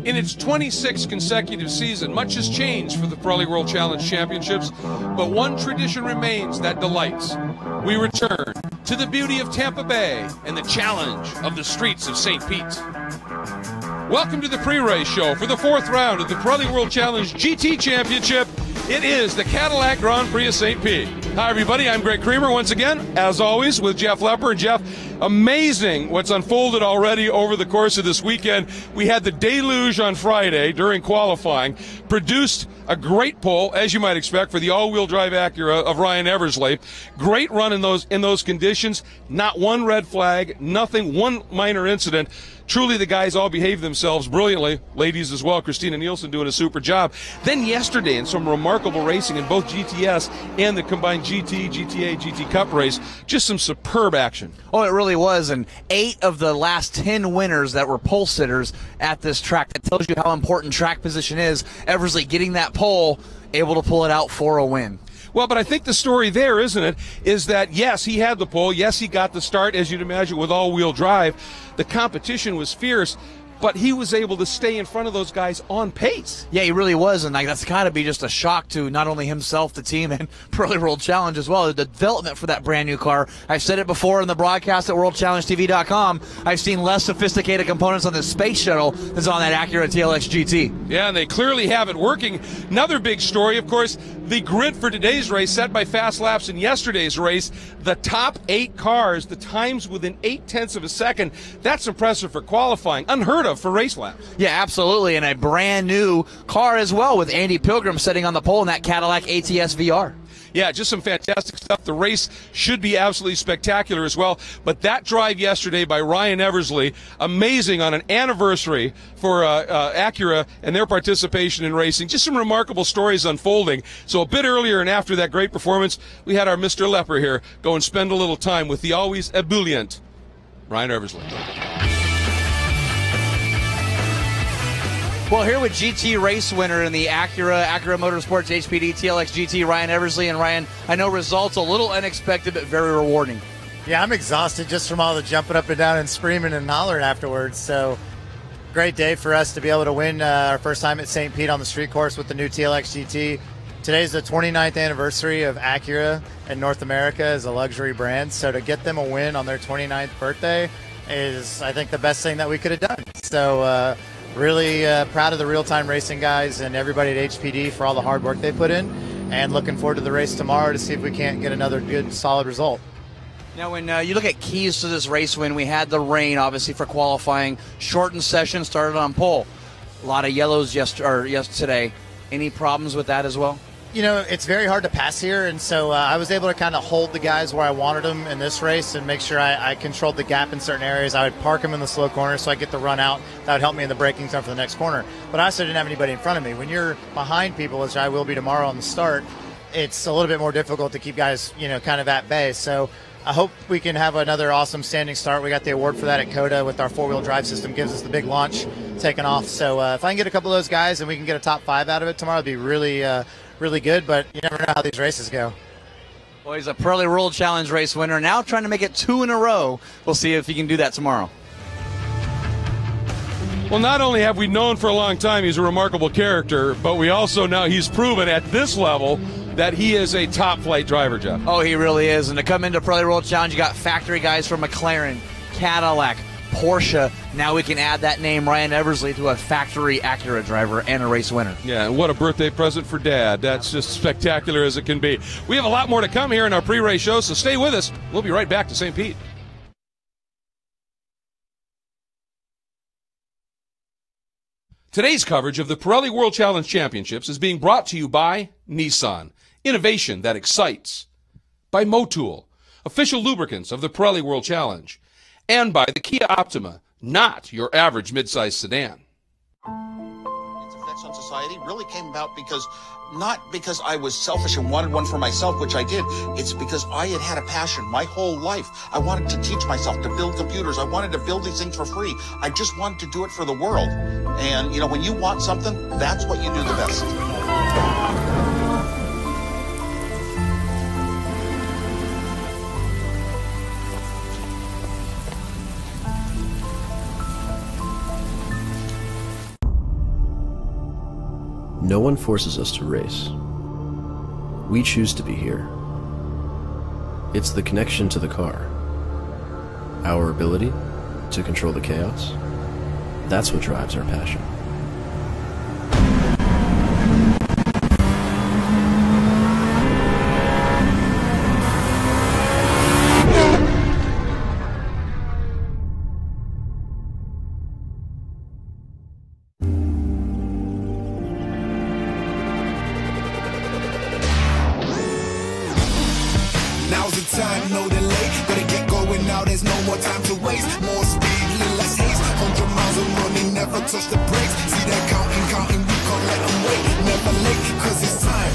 In its 26th consecutive season, much has changed for the Pirreli World Challenge Championships, but one tradition remains that delights. We return to the beauty of Tampa Bay and the challenge of the streets of St. Pete. Welcome to the pre-race show for the fourth round of the Pirreli World Challenge GT Championship. It is the Cadillac Grand Prix of St. Pete. Hi, everybody. I'm Greg Creamer once again, as always, with Jeff Lepper. And Jeff, amazing what's unfolded already over the course of this weekend. We had the deluge on Friday during qualifying, produced a great pole, as you might expect, for the all-wheel drive Acura of Ryan Eversley. Great run in those conditions. Not one red flag, nothing, one minor incident. Truly, the guys all behaved themselves brilliantly. Ladies as well, Christina Nielsen doing a super job. Then yesterday, in some remarkable racing in both GTS and the combined GT, GTA, GT Cup race, just some superb action. Oh, it really was. And 8 of the last 10 winners that were pole sitters at this track. That tells you how important track position is. Eversley getting that pole, able to pull it out for a win. Well, but I think the story there, isn't it, is that, yes, he had the pole. Yes, he got the start, as you'd imagine, with all-wheel drive. The competition was fierce, but he was able to stay in front of those guys on pace. Yeah, he really was, and that's got to be just a shock to not only himself, the team, and Pirreli World Challenge as well. The development for that brand new car. I've said it before in the broadcast at WorldChallengeTV.com. I've seen less sophisticated components on the space shuttle than on that Acura TLX GT. Yeah, and they clearly have it working. Another big story, of course, the grid for today's race set by Fast Laps in yesterday's race. The top 8 cars, the times within 0.8 of a second. That's impressive for qualifying. Unheard of for race laps. Yeah, absolutely, and a brand new car as well, with Andy Pilgrim sitting on the pole in that Cadillac ATS VR. Yeah, just some fantastic stuff. The race should be absolutely spectacular as well. But that drive yesterday by Ryan Eversley, amazing on an anniversary for Acura and their participation in racing. Just some remarkable stories unfolding. So a bit earlier and after that great performance, we had our Mr. Lepper here go and spend a little time with the always ebullient Ryan Eversley. Well, here with GT race winner in the Acura Motorsports HPD TLX GT, Ryan Eversley. And Ryan, I know results a little unexpected, but very rewarding. Yeah, I'm exhausted just from all the jumping up and down and screaming and hollering afterwards. So great day for us to be able to win our first time at St. Pete on the street course with the new TLX GT. Today's the 29th anniversary of Acura in North America as a luxury brand. So to get them a win on their 29th birthday is, I think, the best thing that we could have done. So, really proud of the real-time racing guys and everybody at HPD for all the hard work they put in, and looking forward to the race tomorrow to see if we can't get another good, solid result. Now, when you look at keys to this race win, we had the rain, obviously, for qualifying. Shortened session, started on pole. A lot of yellows yesterday. Any problems with that as well? You know, it's very hard to pass here, and so I was able to kind of hold the guys where I wanted them in this race and make sure I controlled the gap in certain areas. I would park them in the slow corner so I get the run out. That would help me in the braking zone for the next corner. But I also didn't have anybody in front of me. When you're behind people, which I will be tomorrow on the start, it's a little bit more difficult to keep guys, kind of at bay. So I hope we can have another awesome standing start. We got the award for that at COTA with our four-wheel drive system, gives us the big launch taking off. So if I can get a couple of those guys and we can get a top 5 out of it tomorrow, it'd be really good, but you never know how these races go. Well, he's a Pirreli World Challenge race winner, now trying to make it 2 in a row. We'll see if he can do that tomorrow. Well, not only have we known for a long time he's a remarkable character, but we also know he's proven at this level that he is a top-flight driver, Jeff. Oh, he really is. And to come into Pirreli World Challenge, you got factory guys from McLaren, Cadillac, Porsche. Now we can add that name, Ryan Eversley, to a factory Acura driver and a race winner. Yeah, and what a birthday present for Dad. That's just spectacular as it can be. We have a lot more to come here in our pre-race show, so stay with us. We'll be right back to St. Pete. Today's coverage of the Pirreli World Challenge Championships is being brought to you by Nissan, innovation that excites, by Motul, official lubricants of the Pirreli World Challenge, and by the Kia Optima, not your average midsize sedan. Its effects on society really came about not because I was selfish and wanted one for myself, which I did. It's because I had a passion my whole life. I wanted to teach myself to build computers. I wanted to build these things for free. I just wanted to do it for the world. And, when you want something, that's what you do the best. No one forces us to race. We choose to be here. It's the connection to the car. Our ability to control the chaos. That's what drives our passion. Now's the time, no delay. Gotta get going now, there's no more time to waste. More speed, little less haste. 100 miles of running, never touch the brakes. See that counting, we can't let them wait. Never late, cause it's time.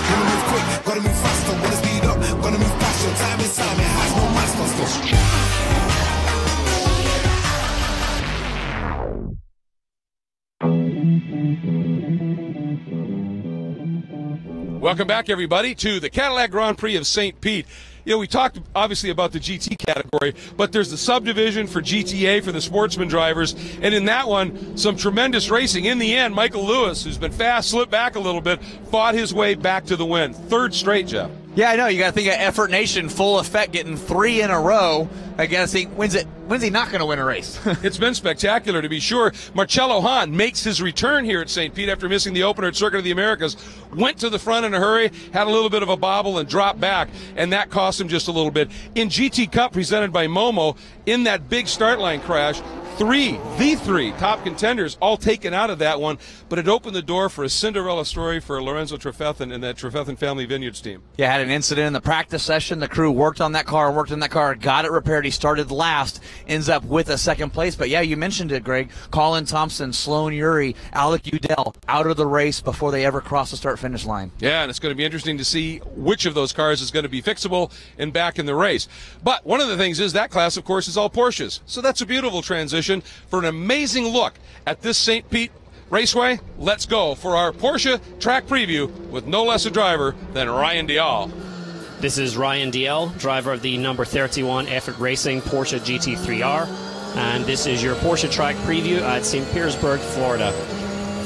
Gotta move quick, gotta move faster. Wanna speed up, gotta move past your time is time. It has no master. Welcome back, everybody, to the Cadillac Grand Prix of St. Pete. You know, we talked obviously about the GT category, but there's the subdivision for GTA for the sportsman drivers, and in that one, some tremendous racing. In the end, Michael Lewis, who's been fast, slipped back a little bit, fought his way back to the win. Third straight, Jeff. Yeah, I know. You got to think of Effort Nation full effect, getting 3 in a row. I got to think, when's he not going to win a race? It's been spectacular, to be sure. Marcello Hahn makes his return here at St. Pete after missing the opener at Circuit of the Americas. Went to the front in a hurry, had a little bit of a bobble, and dropped back, and that cost him just a little bit. In GT Cup, presented by Momo, in that big start line crash, the three top contenders all taken out of that one, but it opened the door for a Cinderella story for Lorenzo Trefethen and that Trefethen Family Vineyards team. Yeah, had an incident in the practice session. The crew worked on that car, got it repaired. He started last, ends up with a second place. But yeah, you mentioned it, Greg. Colin Thompson, Sloan Urie, Alec Udell out of the race before they ever cross the start-finish line. Yeah, and it's going to be interesting to see which of those cars is going to be fixable and back in the race. But one of the things is that class, of course, is all Porsches. So that's a beautiful transition for an amazing look at this St. Pete Raceway. Let's go for our Porsche track preview with no less a driver than Ryan Dial. This is Ryan Dial, driver of the number 31 Effort Racing Porsche GT3R, and this is your Porsche track preview at St. Petersburg, Florida.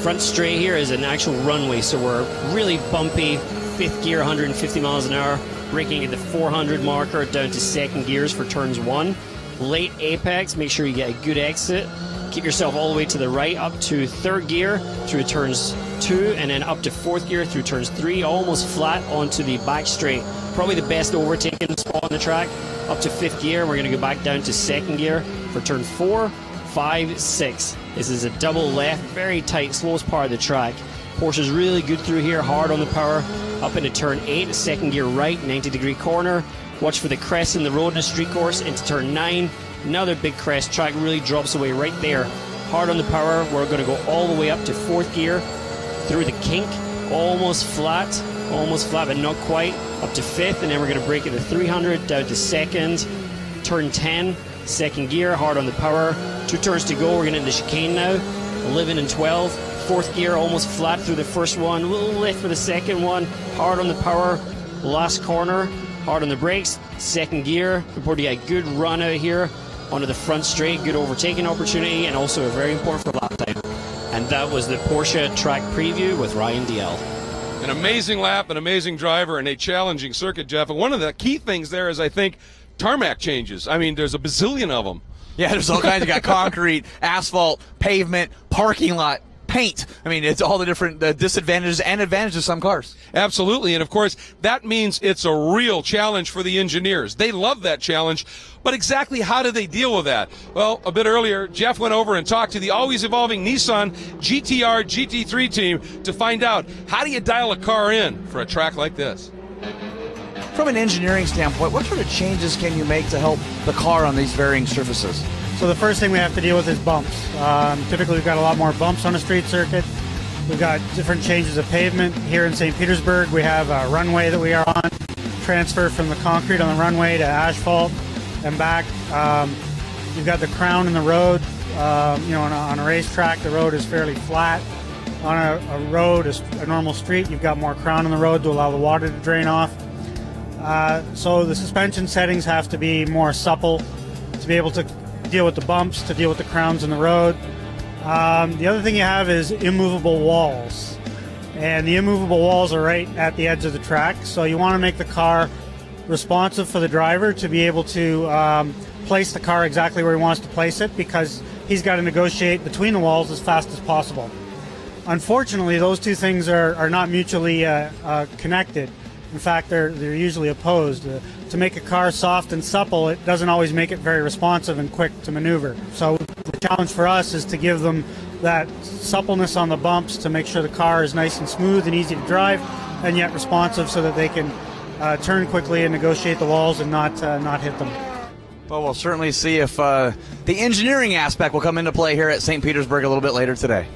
Front straight here is an actual runway, so we're really bumpy, 5th gear, 150 miles an hour, braking at the 400 marker down to 2nd gears for turns 1. Late apex, make sure you get a good exit. Keep yourself all the way to the right up to 3rd gear through turns 2, and then up to 4th gear through turns 3, almost flat onto the back straight. Probably the best overtaking spot on the track. Up to 5th gear, we're going to go back down to 2nd gear for turn 4, 5, 6. This is a double left, very tight, slowest part of the track. Porsche's really good through here, hard on the power. Up into turn 8, 2nd gear right, 90-degree corner. Watch for the crest in the road in a street course into turn 9. Another big crest. Track really drops away right there. Hard on the power. We're going to go all the way up to 4th gear through the kink. Almost flat, but not quite. Up to 5th, and then we're going to brake at the 300 down to 2nd. Turn 10, 2nd gear, hard on the power. 2 turns to go. We're going into the chicane now. 11 and 12. 4th gear, almost flat through the first one. A little lift for the second one. Hard on the power. Last corner. Hard on the brakes, 2nd gear. Important to get a good run out here onto the front straight, good overtaking opportunity, and also very important for lap time. And that was the Porsche track preview with Ryan Dial. An amazing lap, an amazing driver, and a challenging circuit, Jeff. And one of the key things there is, I think, tarmac changes. I mean, there's a bazillion of them. Yeah, there's all kinds. You got concrete, asphalt, pavement, parking lot, paint. I mean, it's all the different disadvantages and advantages of some cars. Absolutely, and of course, that means it's a real challenge for the engineers. They love that challenge, but exactly how do they deal with that? Well, a bit earlier, Jeff went over and talked to the always evolving Nissan GTR GT3 team to find out, how do you dial a car in for a track like this? From an engineering standpoint, what sort of changes can you make to help the car on these varying surfaces? So the first thing we have to deal with is bumps. Typically we've got a lot more bumps on a street circuit. We've got different changes of pavement. Here in St. Petersburg we have a runway that we are on, transfer from the concrete on the runway to asphalt and back. You've got the crown in the road. On a racetrack the road is fairly flat. On a road, a normal street, you've got more crown in the road to allow the water to drain off. So the suspension settings have to be more supple to be able to deal with the bumps, to deal with the crowns in the road. The other thing you have is immovable walls. and the immovable walls are right at the edge of the track. So you want to make the car responsive for the driver to be able to place the car exactly where he wants to place it, because he's got to negotiate between the walls as fast as possible. Unfortunately, those two things are not mutually connected. In fact, they're usually opposed. To make a car soft and supple, it doesn't always make it very responsive and quick to maneuver. So the challenge for us is to give them that suppleness on the bumps to make sure the car is nice and smooth and easy to drive, and yet responsive so that they can turn quickly and negotiate the walls and not hit them. Well, we'll certainly see if the engineering aspect will come into play here at St. Petersburg a little bit later today.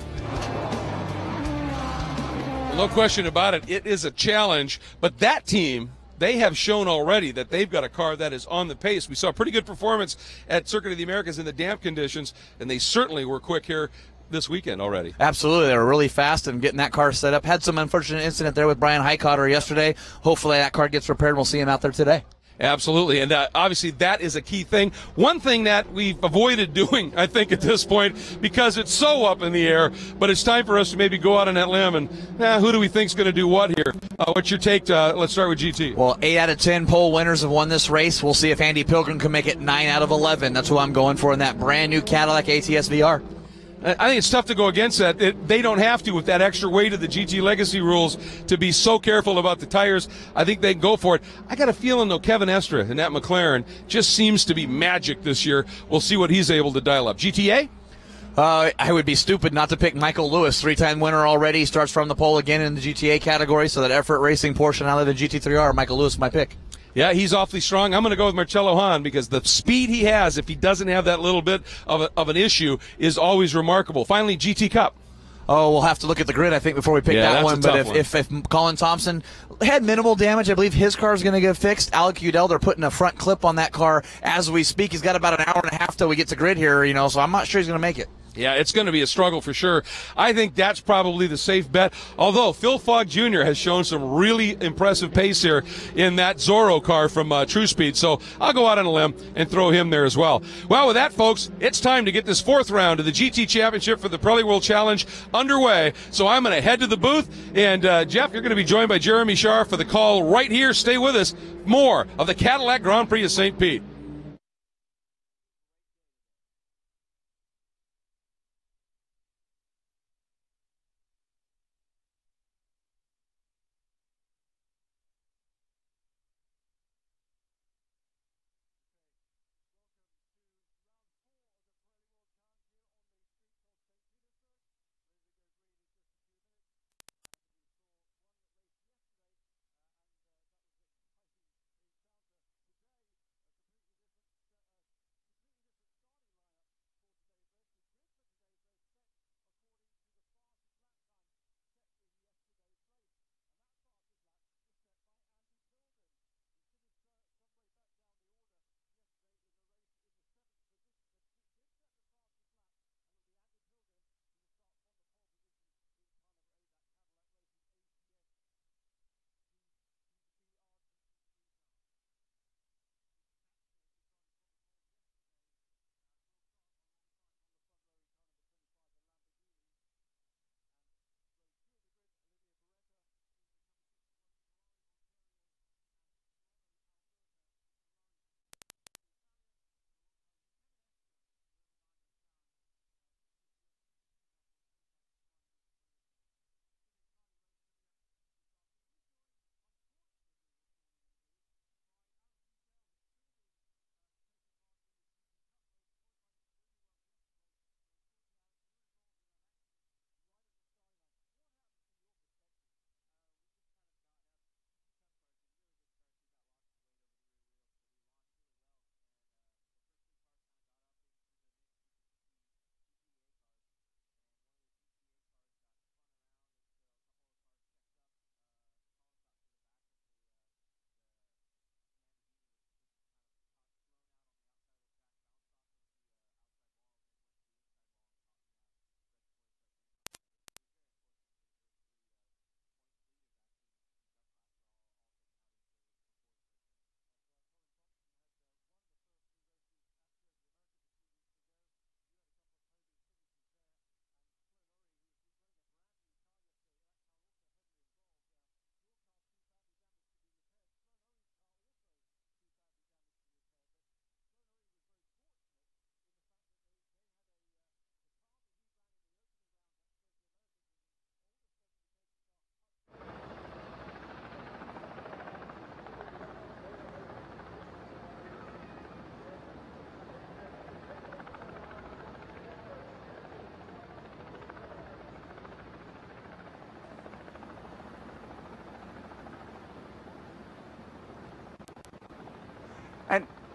No question about it. It is a challenge, but that team, they have shown already that they've got a car that is on the pace. We saw a pretty good performance at Circuit of the Americas in the damp conditions, and they certainly were quick here this weekend already. Absolutely. They were really fast in getting that car set up. Had some unfortunate incident there with Brian Highcotter yesterday. Hopefully that car gets repaired and we'll see him out there today. Absolutely, and obviously that is a key thing. One thing that we've avoided doing, I think, at this point, because it's so up in the air, but it's time for us to maybe go out on that limb and, who do we think is going to do what here? What's your take? Let's start with GT. Well, 8 out of 10 pole winners have won this race. We'll see if Andy Pilgrim can make it 9 out of 11. That's who I'm going for in that brand new Cadillac ATS VR. I think it's tough to go against that. They don't have to with that extra weight of the GT Legacy rules to be so careful about the tires. I think they can go for it. I got a feeling, though, Kevin Estra and that McLaren just seems to be magic this year. We'll see what he's able to dial up. GTA? I would be stupid not to pick Michael Lewis, 3-time winner already. Starts from the pole again in the GTA category, so that effort racing portion out of the GT3R, Michael Lewis, my pick. Yeah, he's awfully strong. I'm going to go with Marcello Hahn because the speed he has, if he doesn't have that little bit of an issue, is always remarkable. Finally, GT Cup. Oh, we'll have to look at the grid, I think, before we pick that one. But if Colin Thompson had minimal damage, I believe his car is going to get fixed. Alec Udell, they're putting a front clip on that car as we speak. He's got about an hour and a half till we get to grid here, so I'm not sure he's going to make it. Yeah, it's going to be a struggle for sure. I think that's probably the safe bet. Although Phil Fogg Jr. has shown some really impressive pace here in that Zorro car from True Speed. So I'll go out on a limb and throw him there as well. Well, with that, folks, it's time to get this fourth round of the GT Championship for the Pirreli World Challenge underway. So I'm going to head to the booth. And, Jeff, you're going to be joined by Jeremy Sharp for the call right here. Stay with us. More of the Cadillac Grand Prix of St. Pete.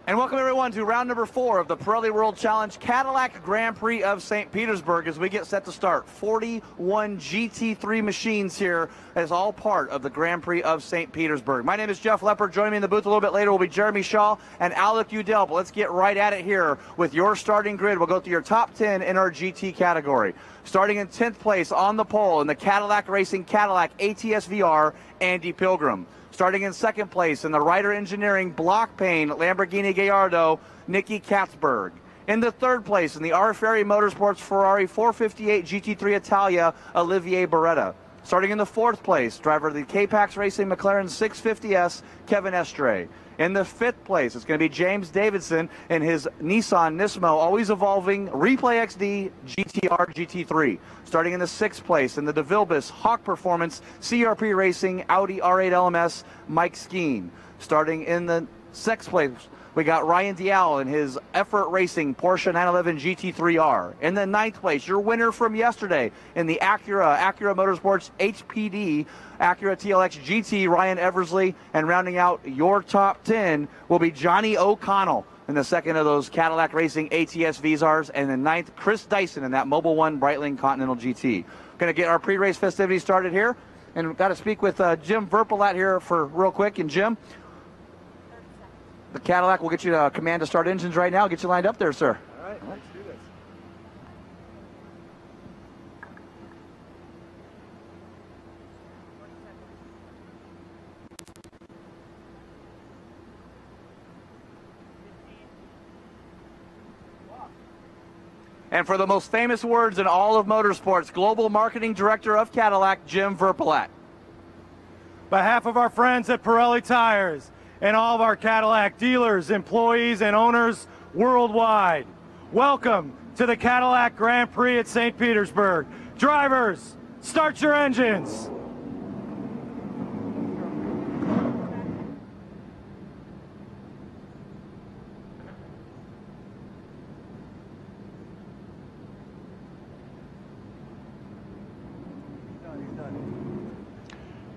And welcome everyone to round number 4 of the Pirreli World Challenge Cadillac Grand Prix of St. Petersburg as we get set to start. 41 GT3 machines here as all part of the Grand Prix of St. Petersburg. My name is Jeff Lepper. Joining me in the booth a little bit later will be Jeremy Shaw and Alec Udell. But let's get right at it here with your starting grid. We'll go through your top 10 in our GT category. Starting in 10th place on the pole in the Cadillac Racing Cadillac ATS VR, Andy Pilgrim. Starting in 2nd place in the Ryder Engineering Block Pane Lamborghini Gallardo, Nicky Katzberg. In the 3rd place in the R. Ferry Motorsports Ferrari 458 GT3 Italia, Olivier Beretta. Starting in the 4th place, driver of the K-Pax Racing McLaren 650S, Kevin Estre. In the 5th place, it's going to be James Davidson in his Nissan Nismo, always evolving Replay XD GTR GT3. Starting in the 6th place in the DeVilbiss Hawk Performance CRP Racing Audi R8 LMS, Mike Skeen. Starting in the 6th place, we got Ryan Dial in his Effort Racing Porsche 911 GT3R. In the 9th place, your winner from yesterday in the Acura Motorsports HPD Acura TLX GT, Ryan Eversley. And rounding out your top 10 will be Johnny O'Connell in the 2nd of those Cadillac Racing ATS Vizars. And the 9th, Chris Dyson in that Mobil 1 Breitling Continental GT. Going to get our pre-race festivities started here. And we've got to speak with Jim Verpelat here for real quick. And Jim, the Cadillac will get you a command to start engines right now. Get you lined up there, sir. All right, let's do this. And for the most famous words in all of motorsports, Global Marketing Director of Cadillac, Jim Verpelat. On behalf of our friends at Pirreli Tires and all of our Cadillac dealers, employees, and owners worldwide, welcome to the Cadillac Grand Prix at St. Petersburg. Drivers, start your engines.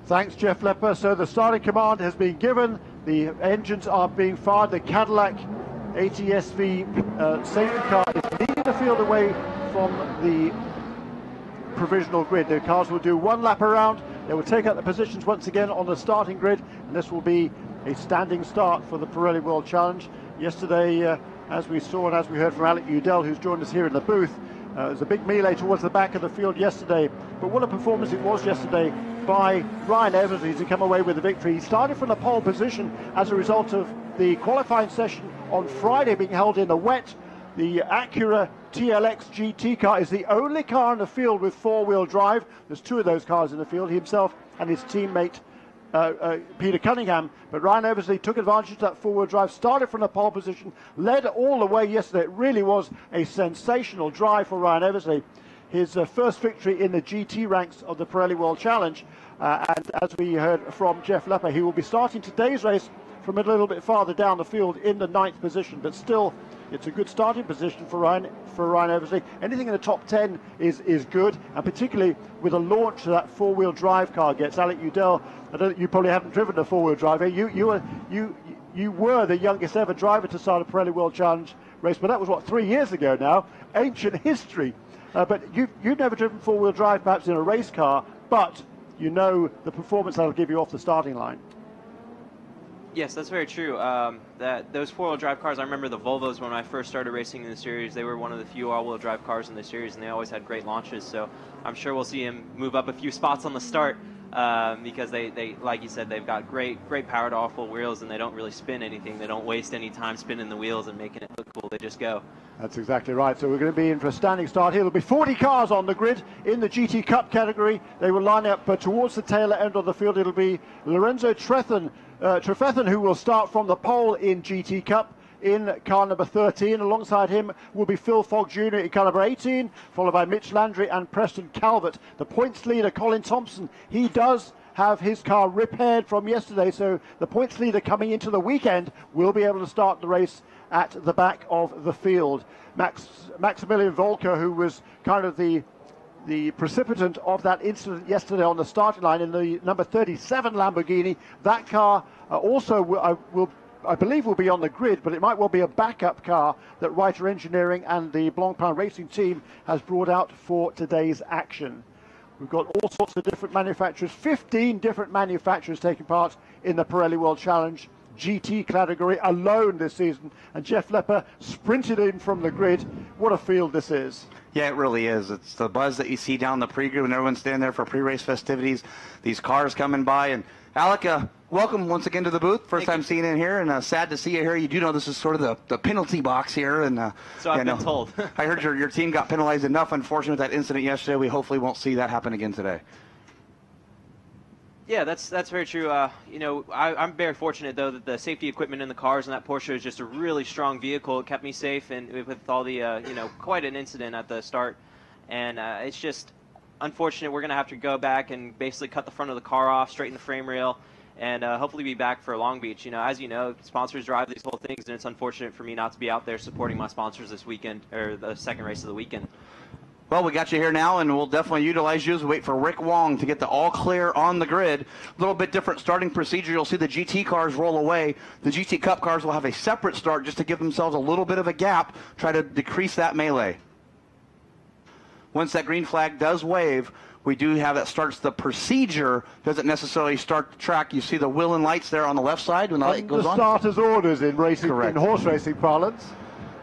Thanks, Jeff Lepper. So the starting command has been given. The engines are being fired. The Cadillac ATSV safety car is leading the field away from the provisional grid. The cars will do one lap around. They will take up the positions once again on the starting grid, and this will be a standing start for the Pirreli World Challenge. Yesterday, as we saw and as we heard from Alec Udell, who's joined us here in the booth, it was a big melee towards the back of the field yesterday. But what a performance it was yesterday by Ryan Eversley to come away with the victory. He started from the pole position as a result of the qualifying session on Friday being held in the wet. The Acura TLX GT car is the only car in the field with four-wheel drive. There's 2 of those cars in the field, himself and his teammate Peter Cunningham. But Ryan Eversley took advantage of that four-wheel drive, started from the pole position, led all the way yesterday. It really was a sensational drive for Ryan Eversley. His first victory in the GT ranks of the Pirreli World Challenge. And as we heard from Jeff Lepper, he will be starting today's race from a little bit farther down the field in the 9th position. But still, it's a good starting position for Ryan Eversley. Anything in the top 10 is good, and particularly with a launch that four-wheel drive car gets. Alec Udell, you probably haven't driven a four-wheel drive. You were the youngest ever driver to start a Pirreli World Challenge race, but that was, what, 3 years ago now? Ancient history. But you've never driven four-wheel drive, perhaps in a race car, but you know the performance that'll give you off the starting line. Yes, that's very true. Those four-wheel drive cars, I remember the Volvos when I first started racing in the series. They were one of the few all-wheel drive cars in the series, and they always had great launches. So I'm sure we'll see him move up a few spots on the start because they, like you said, they've got great power to all-wheel wheels, and they don't really spin anything. They don't waste any time spinning the wheels and making it look cool. They just go. That's exactly right. So we're going to be in for a standing start here. There'll be 40 cars on the grid in the GT Cup category. They will line up towards the tail end of the field. It'll be Lorenzo Trefethen, who will start from the pole in GT Cup in car number 13. Alongside him will be Phil Fogg Jr. in car number 18, followed by Mitch Landry and Preston Calvert. The points leader, Colin Thompson, he does have his car repaired from yesterday, so the points leader coming into the weekend will be able to start the race at the back of the field. Maximilian Volker, who was kind of the precipitant of that incident yesterday on the starting line in the number 37 Lamborghini, that car also will I believe will be on the grid, but it might well be a backup car that Reiter Engineering and the Blancpain Racing team has brought out for today's action. We've got all sorts of different manufacturers, 15 different manufacturers taking part in the Pirelli World Challenge GT category alone this season. And Jeff Lepper sprinted in from the grid. What a field this is. Yeah, it really is. It's the buzz that you see down the pre-grid when everyone's standing there for pre-race festivities. These cars coming by. And Alec, welcome once again to the booth. First time seeing you in here, and sad to see you here. You do know this is sort of the penalty box here. And so I've been told. I heard your team got penalized enough, unfortunately, with that incident yesterday. We hopefully won't see that happen again today. Yeah, that's very true. I'm very fortunate, though, that the safety equipment in the cars and that Porsche is just a really strong vehicle. It kept me safe, and with all the, quite an incident at the start. And it's just unfortunate. We're going to have to go back and basically cut the front of the car off, straighten the frame rail, and hopefully be back for Long Beach. As you know, sponsors drive these whole things, and it's unfortunate for me not to be out there supporting my sponsors this weekend, or the second race of the weekend. Well, we got you here now, and we'll definitely utilize you as we wait for Rick Wong to get the all clear on the grid. A little bit different starting procedure. You'll see the GT cars roll away. The GT Cup cars will have a separate start just to give themselves a little bit of a gap, try to decrease that melee. Once that green flag does wave, we do have that starts the procedure. Doesn't necessarily start the track. You see the wheel and lights there on the left side when the light goes on. The starter's orders in racing, correct, in horse racing parlance.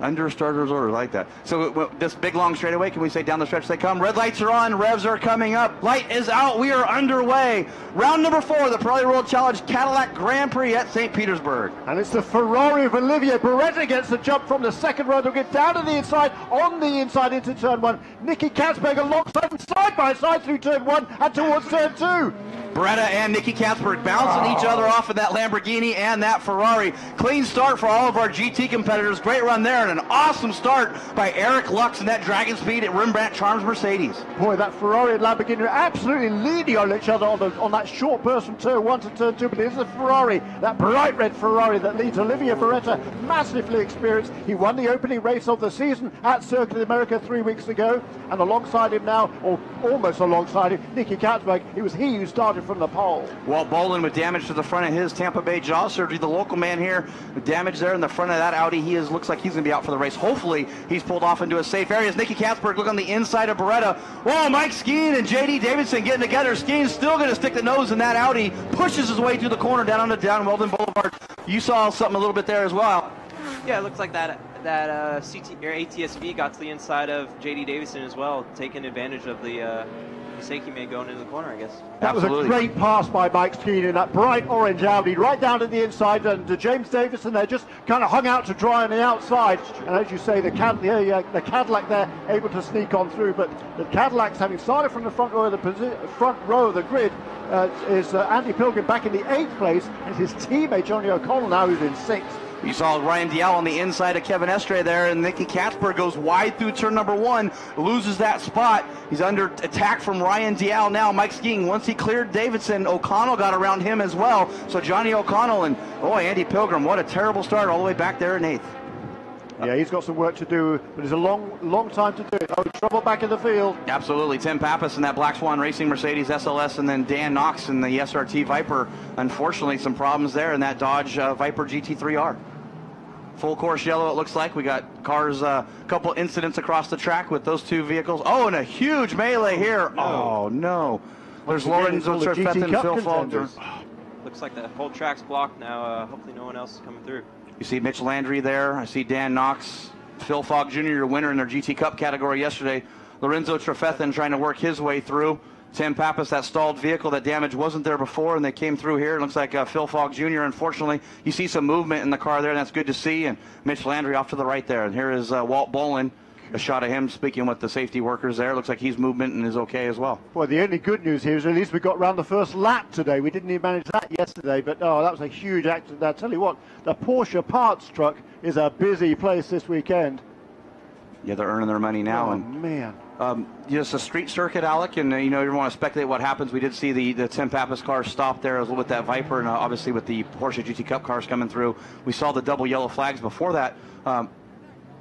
Under starter's order, like that. So this big long straightaway, can we say down the stretch they come? Red lights are on, revs are coming up, light is out, we are underway. Round number 4, the Pirelli World Challenge Cadillac Grand Prix at St. Petersburg. And it's the Ferrari of Olivier Beretta gets the jump from the second row. They'll get down to the inside, on the inside into turn 1. Nicky Katzberg alongside them side by side through turn 1 and towards turn 2. Beretta and Nicky Katzberg bouncing each other off of that Lamborghini and that Ferrari. Clean start for all of our GT competitors. Great run there, and an awesome start by Eric Lux and that Dragon Speed at Rembrandt Charms Mercedes. Boy, that Ferrari and Lamborghini are absolutely leading on each other on that short burst from turn 1 to turn 2. But it is the Ferrari, that bright red Ferrari that leads Olivier Beretta, massively experienced. He won the opening race of the season at Circuit of America 3 weeks ago. And alongside him now, or almost alongside him, Nicky Katzberg. It was he who started from the pole. Walt Bolin with damage to the front of his Tampa Bay jaw surgery. The local man here with damage there in the front of that Audi. Looks like he's going to be out for the race. Hopefully he's pulled off into a safe area. As Nicky Katzberg look on the inside of Beretta. Whoa, Mike Skeen and J.D. Davidson getting together. Skeen's still going to stick the nose in that Audi. Pushes his way through the corner down onto down Weldon Boulevard. You saw something a little bit there as well. Yeah, it looks like that CT or ATSV got to the inside of J.D. Davidson as well, taking advantage of the mistake he made going into the corner, I guess. That was a great pass by Mike Skeen in that bright orange Audi, right down to the inside, and James Davison there just kind of hung out to dry on the outside. And as you say, the Cadillac there able to sneak on through, but the Cadillacs, having started from the front row of the grid, is Andy Pilgrim back in the 8th place, and his teammate Johnny O'Connell now who's in 6th. You saw Ryan Dial on the inside of Kevin Estre there, and Nicky Katzberg goes wide through turn number 1, loses that spot. He's under attack from Ryan Dial now. Mike Skeen, once he cleared Davidson, O'Connell got around him as well. So Johnny O'Connell and, Andy Pilgrim, what a terrible start all the way back there in 8th. Yeah, he's got some work to do, but it's a long time to do it. Oh, trouble back in the field. Absolutely. Tim Pappas in that Black Swan Racing Mercedes SLS, and then Dan Knox in the SRT Viper. Unfortunately, some problems there in that Dodge Viper GT3R. Full course yellow, it looks like. We got cars, a couple incidents across the track with those two vehicles. Oh, and a huge melee here. No. Oh, no. There's Lorenzo Trefethen and Phil Falk. Looks like the whole track's blocked now. Hopefully no one else is coming through. You see Mitch Landry there. I see Dan Knox. Phil Falk Jr., your winner in their GT Cup category yesterday. Lorenzo Trefethen trying to work his way through. Tim Pappas, that stalled vehicle, that damage wasn't there before, and they came through here. It looks like Phil Falk Jr., unfortunately. You see some movement in the car there, and that's good to see. And Mitch Landry off to the right there. And here is Walt Bolin. A shot of him speaking with the safety workers there. Looks like he's movement and is okay as well. Well, the only good news here is at least we got round the first lap today. We didn't even manage that yesterday, but that was a huge accident. I tell you what, the Porsche parts truck is a busy place this weekend. Yeah, they're earning their money now. Oh, man. Just a street circuit, Alec, and you don't want to speculate what happens. We did see the Tim Pappas car stop there with that Viper, and obviously with the Porsche GT Cup cars coming through. We saw the double yellow flags before that.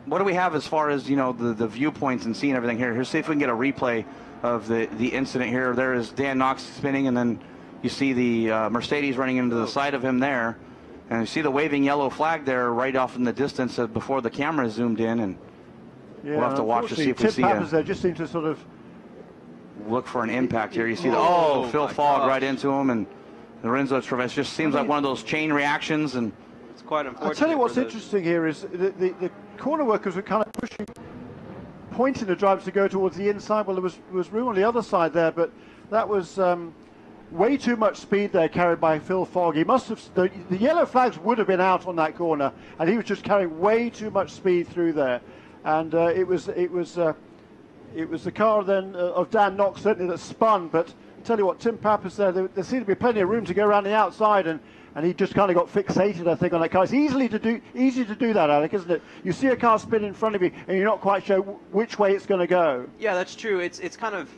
What do we have as far as the viewpoints and seeing everything here? Here's see if we can get a replay of the incident here. There is Dan Knox spinning, and then you see the Mercedes running into the side of him there. And you see the waving yellow flag there right off in the distance before the camera zoomed in, and yeah, we'll have to watch to see if we see Pappas there just seem to sort of look for an impact here. You see Phil Fogg right into him, and Lorenzo Traves just seems like one of those chain reactions, and it's quite unfortunate. I'll tell you what's interesting here is the corner workers were kind of pointing the drivers to go towards the inside. Well, there was room on the other side there, but that was way too much speed there carried by Phil Fogg. He must have the yellow flags would have been out on that corner, and he was just carrying way too much speed through there. And it was the car then of Dan Knox certainly that spun. But I'll tell you what, Tim Pappas there seemed to be plenty of room to go around the outside, and he just kind of got fixated, I think, on that car. It's easy to do that, Alec, isn't it? You see a car spin in front of you, and you're not quite sure which way it's going to go. Yeah, that's true. It's kind of,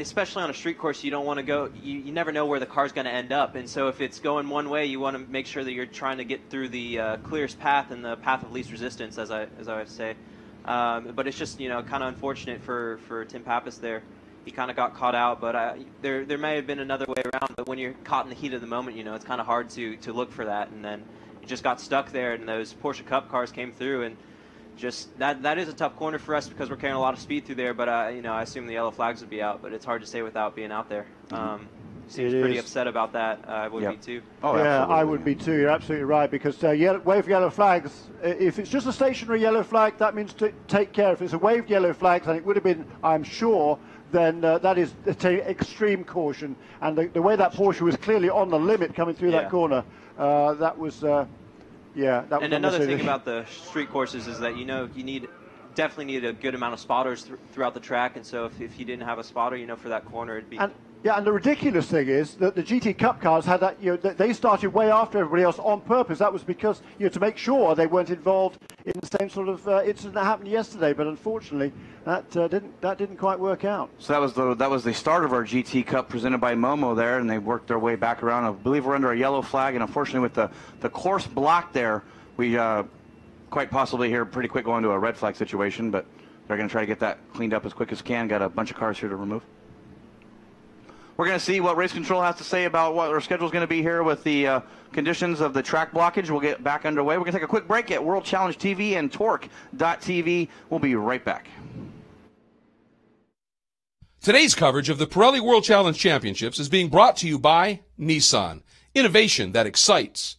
especially on a street course, you don't want to go. You never know where the car's going to end up, and so if it's going one way, you want to make sure that you're trying to get through the clearest path and the path of least resistance, as I would say. But it's just kind of unfortunate for Tim Pappas there. He kind of got caught out, but there may have been another way around. But when you're caught in the heat of the moment, it's kind of hard to look for that. And then he just got stuck there, and those Porsche Cup cars came through, and just that is a tough corner for us because we're carrying a lot of speed through there. But I assume the yellow flags would be out, but it's hard to say without being out there. Seems pretty upset about that. I would be too. Oh, yeah, absolutely. I would be too. You're absolutely right, because wave yellow flags, if it's just a stationary yellow flag, that means to take care. If it's a waved yellow flag, then it would have been, I'm sure, then that is extreme caution. And the way that Porsche was clearly on the limit coming through that corner, that was, that was. And another thing about the street courses is that you definitely need a good amount of spotters throughout the track. And so if you didn't have a spotter, for that corner, it'd be. And the ridiculous thing is that the GT Cup cars had that, they started way after everybody else on purpose. That was because, to make sure they weren't involved in the same sort of incident that happened yesterday. But unfortunately, that didn't quite work out. So that was the start of our GT Cup presented by Momo there, and they worked their way back around. I believe we're under a yellow flag, and unfortunately with the course blocked there, we quite possibly here pretty quick going to a red flag situation, but they're going to try to get that cleaned up as quick as can. Got a bunch of cars here to remove. We're going to see what race control has to say about what our schedule is going to be here with the conditions of the track blockage. We'll get back underway. We're going to take a quick break at World Challenge TV and Torque.tv. We'll be right back. Today's coverage of the Pirreli World Challenge Championships is being brought to you by Nissan, innovation that excites,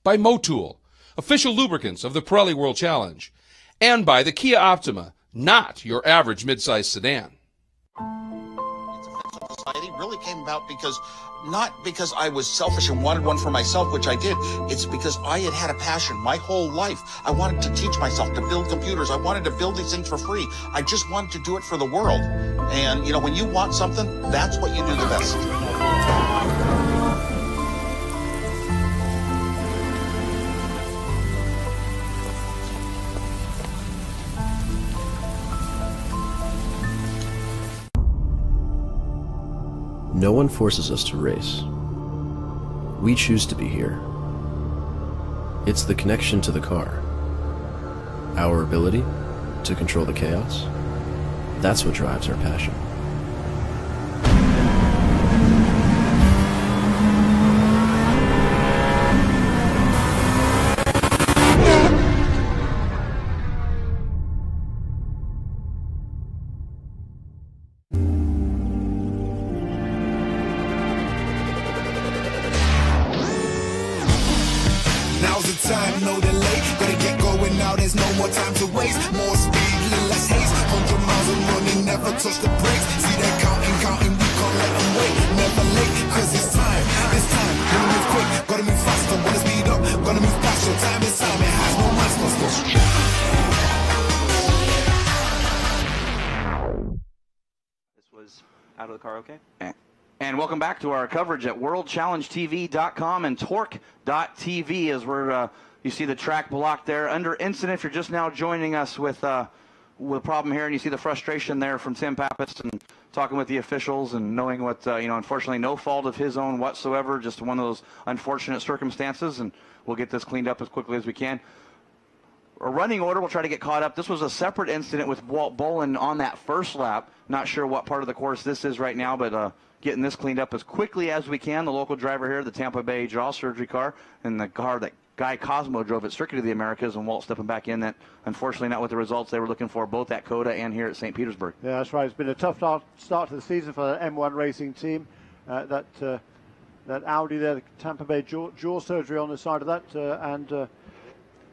by Motul, official lubricants of the Pirreli World Challenge, and by the Kia Optima, not your average midsize sedan. Society really came about not because I was selfish and wanted one for myself, which I did. It's because I had a passion my whole life. I wanted to teach myself to build computers. I wanted to build these things for free. I just wanted to do it for the world. And, when you want something, that's what you do the best. No one forces us to race. We choose to be here. It's the connection to the car. Our ability to control the chaos. That's what drives our passion. Out of the car, okay? And welcome back to our coverage at WorldChallengeTV.com and Torque.tv as you see the track blocked there under incident. If you're just now joining us with a problem here and you see the frustration there from Tim Pappas and talking with the officials and knowing what, unfortunately no fault of his own whatsoever, just one of those unfortunate circumstances, and we'll get this cleaned up as quickly as we can. A running order, we'll try to get caught up. This was a separate incident with Walt Bolin on that first lap. Not sure what part of the course this is right now, but getting this cleaned up as quickly as we can. The local driver here, the Tampa Bay jaw surgery car, and the car that Guy Cosmo drove at Circuit of the Americas, and Walt stepping back in. That unfortunately not with the results they were looking for, both at COTA and here at St. Petersburg. Yeah, that's right. It's been a tough start to the season for the M1 racing team. That Audi there, the Tampa Bay jaw surgery on the side of that, and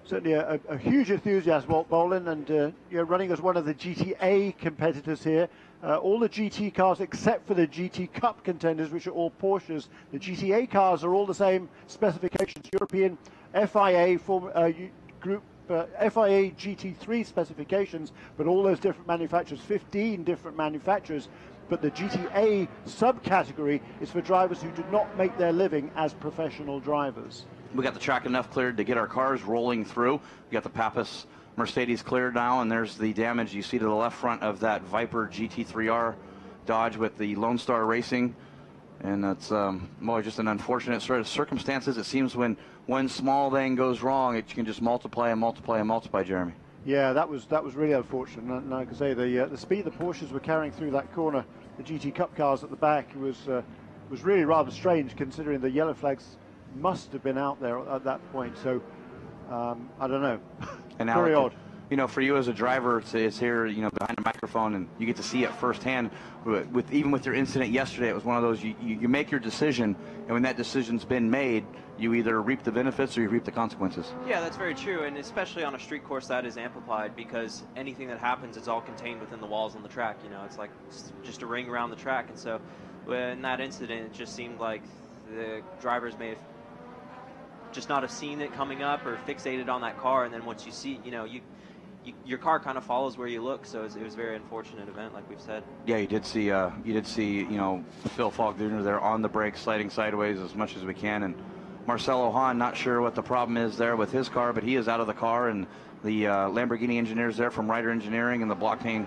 certainly a huge enthusiasm, Walt Bolin, and you're running as one of the GTA competitors here. All the GT cars except for the GT Cup contenders, which are all Porsches. The GTA cars are all the same specifications, European FIA Group FIA GT3 specifications, but all those different manufacturers, 15 different manufacturers. But the GTA subcategory is for drivers who do not make their living as professional drivers. We got the track enough cleared to get our cars rolling through. We got the Pappas Mercedes cleared now, and there's the damage you see to the left front of that Viper GT3R Dodge with the Lone Star Racing. And that's just an unfortunate sort of circumstances. It seems when one small thing goes wrong, it can just multiply and multiply and multiply, Jeremy. Yeah, that was really unfortunate. And like I say, the speed the Porsches were carrying through that corner, the GT Cup cars at the back, was really rather strange, considering the yellow flags must have been out there at that point. So I don't know. And very odd. You know, for you as a driver, it's here, you know, behind the microphone, and you get to see it firsthand. Even with your incident yesterday, it was one of those, you make your decision, and when that decision's been made, you either reap the benefits or you reap the consequences. Yeah, that's very true, and especially on a street course that is amplified, because anything that happens is all contained within the walls on the track. You know, it's like just a ring around the track, and so in that incident, it just seemed like the drivers may have just not have seen it coming up or fixated on that car, and then once you see, you know, your car kind of follows where you look, so it was a very unfortunate event, like we've said. Yeah, you did see, you know, Phil Falk Jr. there on the brakes, sliding sideways as much as we can, and Marcelo Hahn, not sure what the problem is there with his car, but he is out of the car, and the Lamborghini engineers there from Ryder Engineering and the Blockchain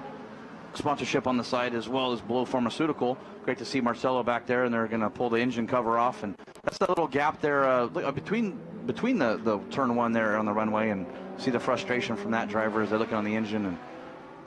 sponsorship on the side, as well as Blow Pharmaceutical. Great to see Marcelo back there, and they're going to pull the engine cover off, and that's that little gap there between the turn one there on the runway, and see the frustration from that driver as they're looking on the engine, and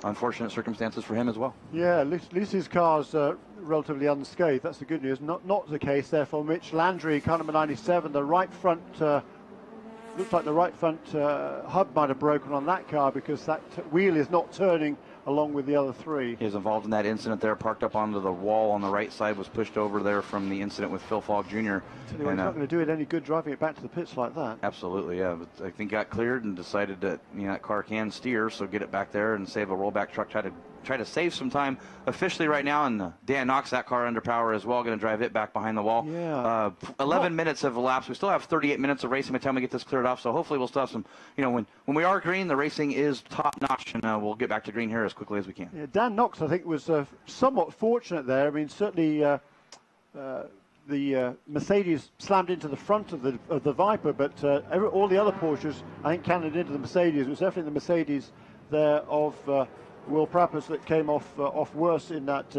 unfortunate circumstances for him as well. Yeah, at least his car's relatively unscathed. That's the good news. Not the case there for Mitch Landry, car number 97. The right front looks like the right front hub might have broken on that car, because that wheel is not turning along with the other three. He was involved in that incident there, parked up onto the wall on the right side, was pushed over there from the incident with Phil Falk Jr. Anyway, it's not going to do it any good driving it back to the pits like that. Absolutely, yeah. But I think got cleared and decided that, you know, that car can steer, so get it back there and save a rollback truck. Try to save some time officially right now, and Dan Knox, that car under power as well, going to drive it back behind the wall. Yeah. 11 minutes have elapsed. We still have 38 minutes of racing by the time we get this cleared off, so hopefully we'll still have some, you know, when we are green, the racing is top notch, and we'll get back to green here as quickly as we can. Yeah, Dan Knox, I think, was somewhat fortunate there. I mean, certainly the Mercedes slammed into the front of the Viper, but all the other Porsches, I think, cannoned into the Mercedes. It was definitely the Mercedes there of Will Pappas that came off worse in that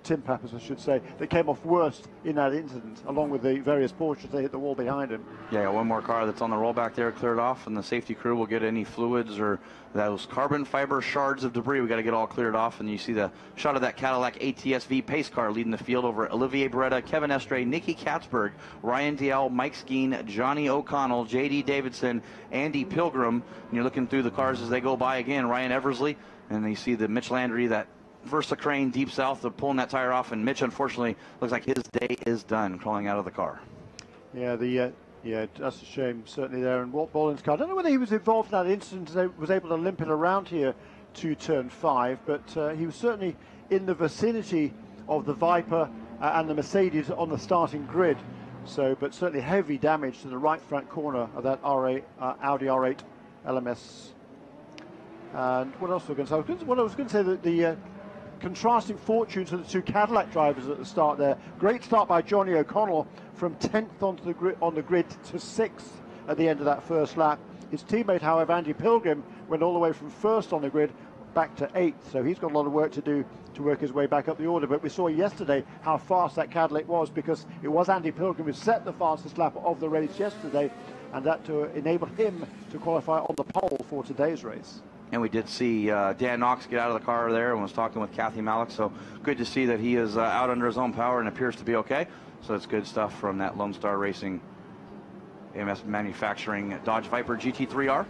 Tim Pappas, I should say, that came off worst in that incident, along with the various Porsches. They hit the wall behind him. Yeah, one more car that's on the rollback there cleared off, and the safety crew will get any fluids or those carbon fiber shards of debris. We got to get all cleared off, and you see the shot of that Cadillac ATS-V pace car leading the field over Olivier Beretta, Kevin Estre, Nicky Katzberg, Ryan Diel, Mike Skeen, Johnny O'Connell, J.D. Davidson, Andy Pilgrim. And you're looking through the cars as they go by again, Ryan Eversley, and you see the Mitch Landry, that Versa Crane deep south, of pulling that tire off, and Mitch, unfortunately, looks like his day is done crawling out of the car. Yeah, that's a shame, certainly there. And Walt Bolin's car, I don't know whether he was involved in that incident, was able to limp it around here to turn 5, but he was certainly in the vicinity of the Viper and the Mercedes on the starting grid. So, but certainly heavy damage to the right front corner of that Audi R8 LMS. And what else was I going to say? I was going to say that the contrasting fortunes of the two Cadillac drivers at the start there. Great start by Johnny O'Connell from 10th on the grid to 6th at the end of that first lap. His teammate, however, Andy Pilgrim, went all the way from 1st on the grid back to 8th. So he's got a lot of work to do to work his way back up the order. But we saw yesterday how fast that Cadillac was, because it was Andy Pilgrim who set the fastest lap of the race yesterday, and that to enable him to qualify on the pole for today's race. And we did see Dan Knox get out of the car there and was talking with Kathy Malik. So good to see that he is out under his own power and appears to be okay. So it's good stuff from that Lone Star Racing AMS Manufacturing Dodge Viper GT3R.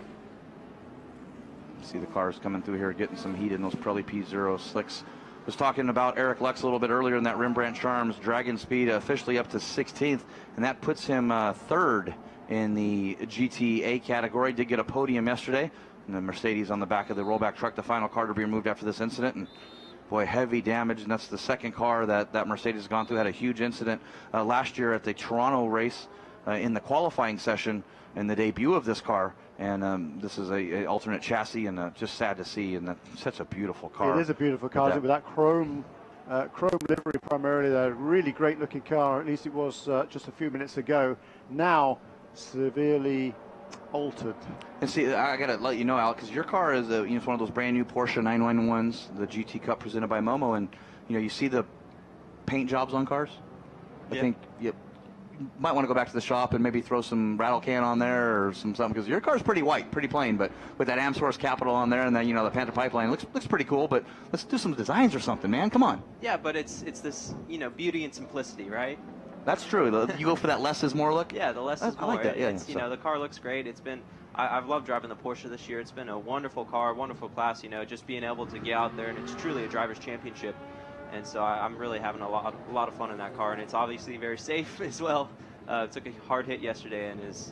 See the cars coming through here, getting some heat in those Pirreli P0 slicks. Was talking about Eric Lux a little bit earlier in that Rembrandt Charms. Dragon speed officially up to 16th, and that puts him third in the GTA category. Did get a podium yesterday, and the Mercedes on the back of the rollback truck, the final car to be removed after this incident. And boy, heavy damage, and that's the second car that Mercedes has gone through. Had a huge incident last year at the Toronto race in the qualifying session and the debut of this car. And this is a alternate chassis, and just sad to see. And such a beautiful car. It is a beautiful car with that chrome livery primarily. A really great looking car. At least it was just a few minutes ago. Now severely altered. And see, I gotta let you know, Al, because your car is it's one of those brand new Porsche 991s, the GT Cup presented by Momo, and you see the paint jobs on cars. I think you might want to go back to the shop and maybe throw some rattle can on there or something, because your car's pretty white, pretty plain, but with that Amsource Capital on there and then the Panther pipeline looks pretty cool. But let's do some designs or something, man. Come on. Yeah, but it's this beauty and simplicity, right? That's true. You go for that less is more look. Yeah, the less is more. I like that. Yeah, the car looks great. It's been I've loved driving the Porsche this year. It's been a wonderful car, wonderful class. Just being able to get out there, and it's truly a driver's championship. And so I'm really having a lot of fun in that car, and it's obviously very safe as well. Took a hard hit yesterday and is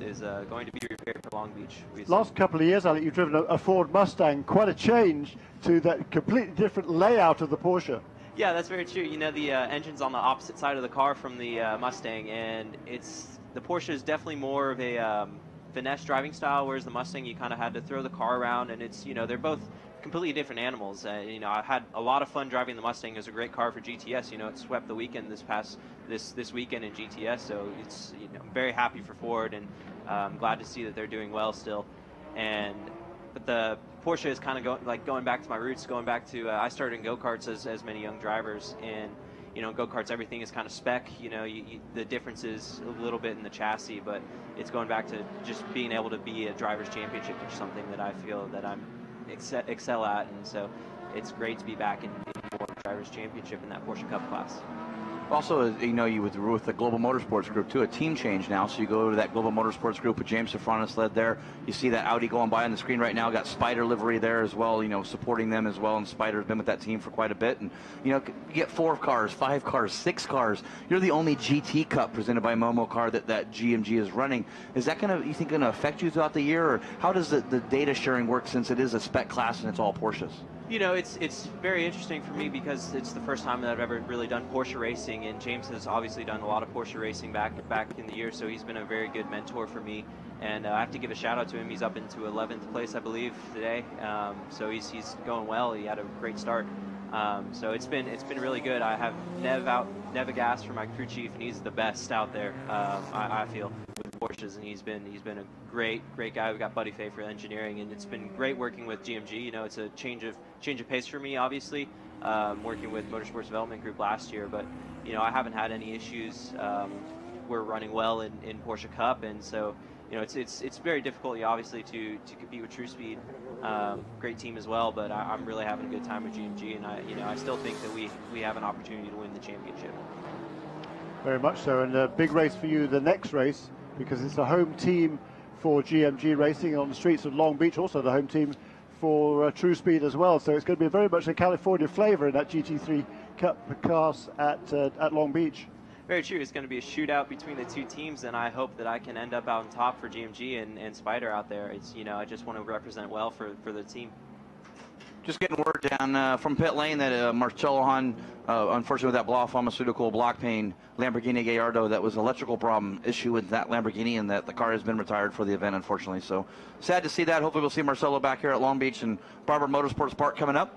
going to be repaired for Long Beach. Last couple of years, Alec, you've driven a Ford Mustang. Quite a change to that completely different layout of the Porsche. Yeah, that's very true. The engine's on the opposite side of the car from the Mustang, and the Porsche is definitely more of a finesse driving style, whereas the Mustang, you kind of had to throw the car around, and it's they're both completely different animals. I had a lot of fun driving the Mustang. It was a great car for GTS. It swept the weekend this weekend in GTS. So it's I'm very happy for Ford, and I'm glad to see that they're doing well still. But the Porsche is kind of going back to my roots, going back to I started in go-karts as many young drivers, and go-karts, everything is kind of spec. The difference is a little bit in the chassis, but it's going back to just being able to be a driver's championship, which is something that I feel that I'm excel at, and so it's great to be back in Ford Drivers Championship in that Porsche Cup class. Also, you with the Global Motorsports Group too, a team change now. So you go to that Global Motorsports Group with James Safranis led there. You see that Audi going by on the screen right now. Got Spider livery there as well. Supporting them as well. And Spider's been with that team for quite a bit. And you get 4 cars, 5 cars, 6 cars. You're the only GT Cup presented by Momo car that GMG is running. Is that going to affect you throughout the year, or how does the data sharing work, since it is a spec class and it's all Porsches? It's very interesting for me because it's the first time that I've ever really done Porsche racing, and James has obviously done a lot of Porsche racing back in the year, so he's been a very good mentor for me. And I have to give a shout out to him. He's up into 11th place, I believe, today. So he's going well. He had a great start. So it's been really good. I have Nev Gas for my crew chief, and he's the best out there. I feel with Porsches, and he's been a great guy. We got Buddy Fay for engineering, and it's been great working with GMG. It's a change of pace for me, obviously, working with Motorsports Development Group last year, but I haven't had any issues. We're running well in Porsche Cup, and so it's very difficult, obviously, to compete with True Speed. Great team as well, but I'm really having a good time with GMG, and I still think that we have an opportunity to win the championship. Very much so, and a big race for you the next race, because it's a home team for GMG Racing on the streets of Long Beach, also the home team for True Speed as well. So it's going to be very much a California flavor in that GT3 Cup class at Long Beach. Very true. It's going to be a shootout between the two teams, and I hope that I can end up out on top for GMG and Spider out there. It's I just want to represent well for the team. Just getting word down from pit lane that Marcello Hahn, unfortunately with that Blau Pharmaceutical block pane Lamborghini Gallardo, that was an electrical problem issue with that Lamborghini, and that the car has been retired for the event, unfortunately. So sad to see that. Hopefully we'll see Marcello back here at Long Beach and Barber Motorsports Park coming up.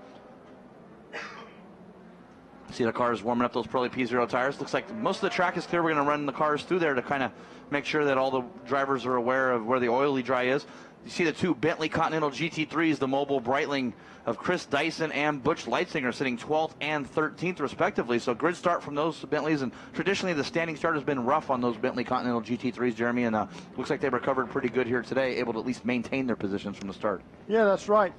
See the cars warming up those Pirreli P0 tires. Looks like most of the track is clear. We're going to run the cars through there to kind of make sure that all the drivers are aware of where the oily dry is. You see the 2 Bentley Continental GT3s, the mobile Breitling of Chris Dyson and Butch Leitzinger, sitting 12th and 13th respectively. So grid start from those Bentleys, and traditionally the standing start has been rough on those Bentley Continental GT3s, Jeremy, and looks like they recovered pretty good here today, able to at least maintain their positions from the start. Yeah, that's right.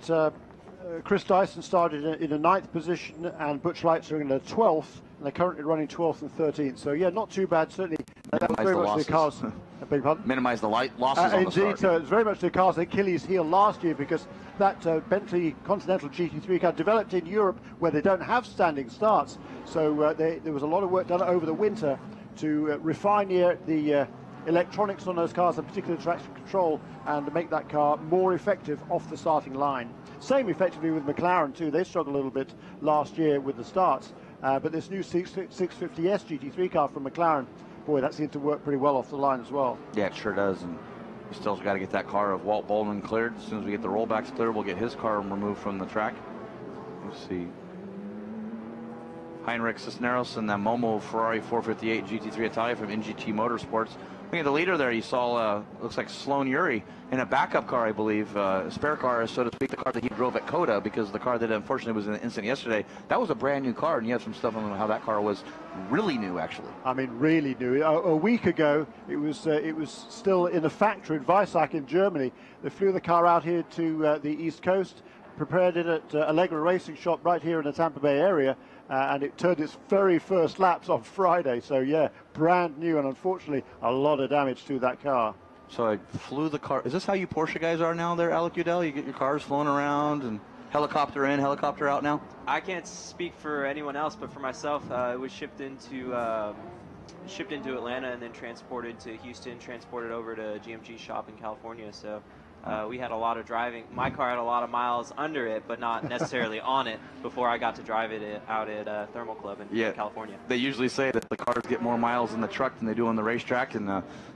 Chris Dyson started in a 9th position, and Butch Leitzinger in the 12th, and they're currently running 12th and 13th. So yeah, not too bad, certainly. That was very much the cars I beg your pardon? Minimize the losses on the indeed, start. so it's very much the car's Achilles heel last year, because that Bentley Continental GT3 car developed in Europe where they don't have standing starts. So there was a lot of work done over the winter to refine the electronics on those cars, and particularly traction control, and make that car more effective off the starting line. Same effectively with McLaren too. They struggled a little bit last year with the starts, but this new 650S GT3 car from McLaren, boy, that seemed to work pretty well off the line as well. Yeah, it sure does. And we still got to get that car of Walt Bowman cleared. As soon as we get the rollbacks cleared, we'll get his car removed from the track. Let's see. Heinrich Cisneros and the Momo Ferrari 458 GT3 Italia from NGT Motorsports. Looking at the leader there, you saw, looks like Sloan Uri in a backup car, I believe, a spare car, so to speak, the car that he drove at COTA, because the car that unfortunately was in the incident yesterday, that was a brand new car, and you have some stuff on how that car was really new, actually. I mean, really new. A week ago, it was still in the factory in Weissach in Germany. They flew the car out here to the East Coast, prepared it at Allegra Racing Shop right here in the Tampa Bay area, and it turned its very first laps on Friday. So yeah, brand new, and unfortunately a lot of damage to that car. So I flew the car. Is this how you Porsche guys are now there, Alec Udell? You get your cars flown around and helicopter in, helicopter out now? I can't speak for anyone else, but for myself, it was shipped into Atlanta and then transported to Houston, transported over to GMG shop in California. So we had a lot of driving. My car had a lot of miles under it, but not necessarily on it, before I got to drive it out at Thermal Club in California. They usually say that the cars get more miles in the truck than they do on the racetrack, and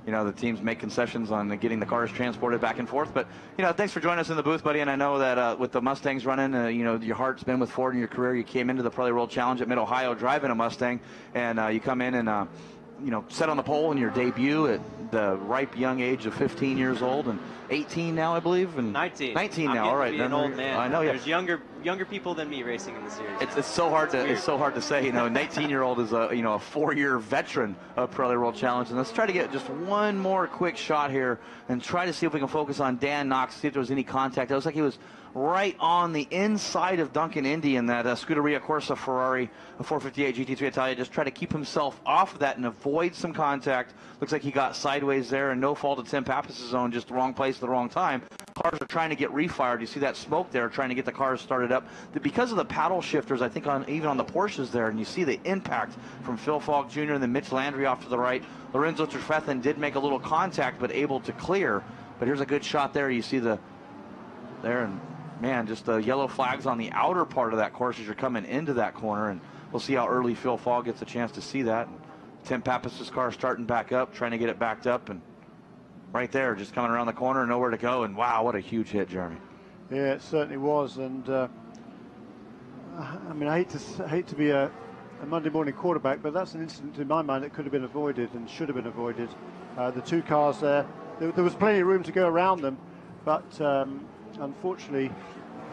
you know, the teams make concessions on getting the cars transported back and forth. But you know, thanks for joining us in the booth, buddy. And I know that with the Mustangs running, you know, your heart's been with Ford in your career. You came into the Pirreli World Challenge at Mid-Ohio driving a Mustang, and you come in and you know, set on the pole in your debut at the ripe young age of 15 years old, and 18 now, I believe, and 19. 19 I'm now. All right, to be an old man. I know. Yeah. There's younger people than me racing in the series. It's so hard to say. You know, an 18-year-old is a 4-year veteran of Pirreli World Challenge. And let's try to get just one more quick shot here and try to see if we can focus on Dan Knox, see if there was any contact. It looks like he was right on the inside of Duncan Indy in that Scuderia Corsa Ferrari 458 GT3 Italia. Just try to keep himself off of that and avoid some contact. Looks like he got sideways there, and no fault of Tim Pappas' own, just the wrong place at the wrong time. Cars are trying to get refired. You see that smoke there, trying to get the cars started up. Because of the paddle shifters, I think even on the Porsches there, and you see the impact from Phil Falk Jr. and then Mitch Landry off to the right. Lorenzo Trefethen did make a little contact, but able to clear. But here's a good shot there. You see there, and man, just the yellow flags on the outer part of that course as you're coming into that corner, and we'll see how early Phil Falk gets a chance to see that. And Tim Pappas' car starting back up, trying to get it backed up, and right there, just coming around the corner, nowhere to go, and wow, what a huge hit, Jeremy. Yeah, it certainly was, and I mean, I hate to be a Monday morning quarterback, but that's an incident in my mind that could have been avoided and should have been avoided. The two cars there was plenty of room to go around them, but unfortunately,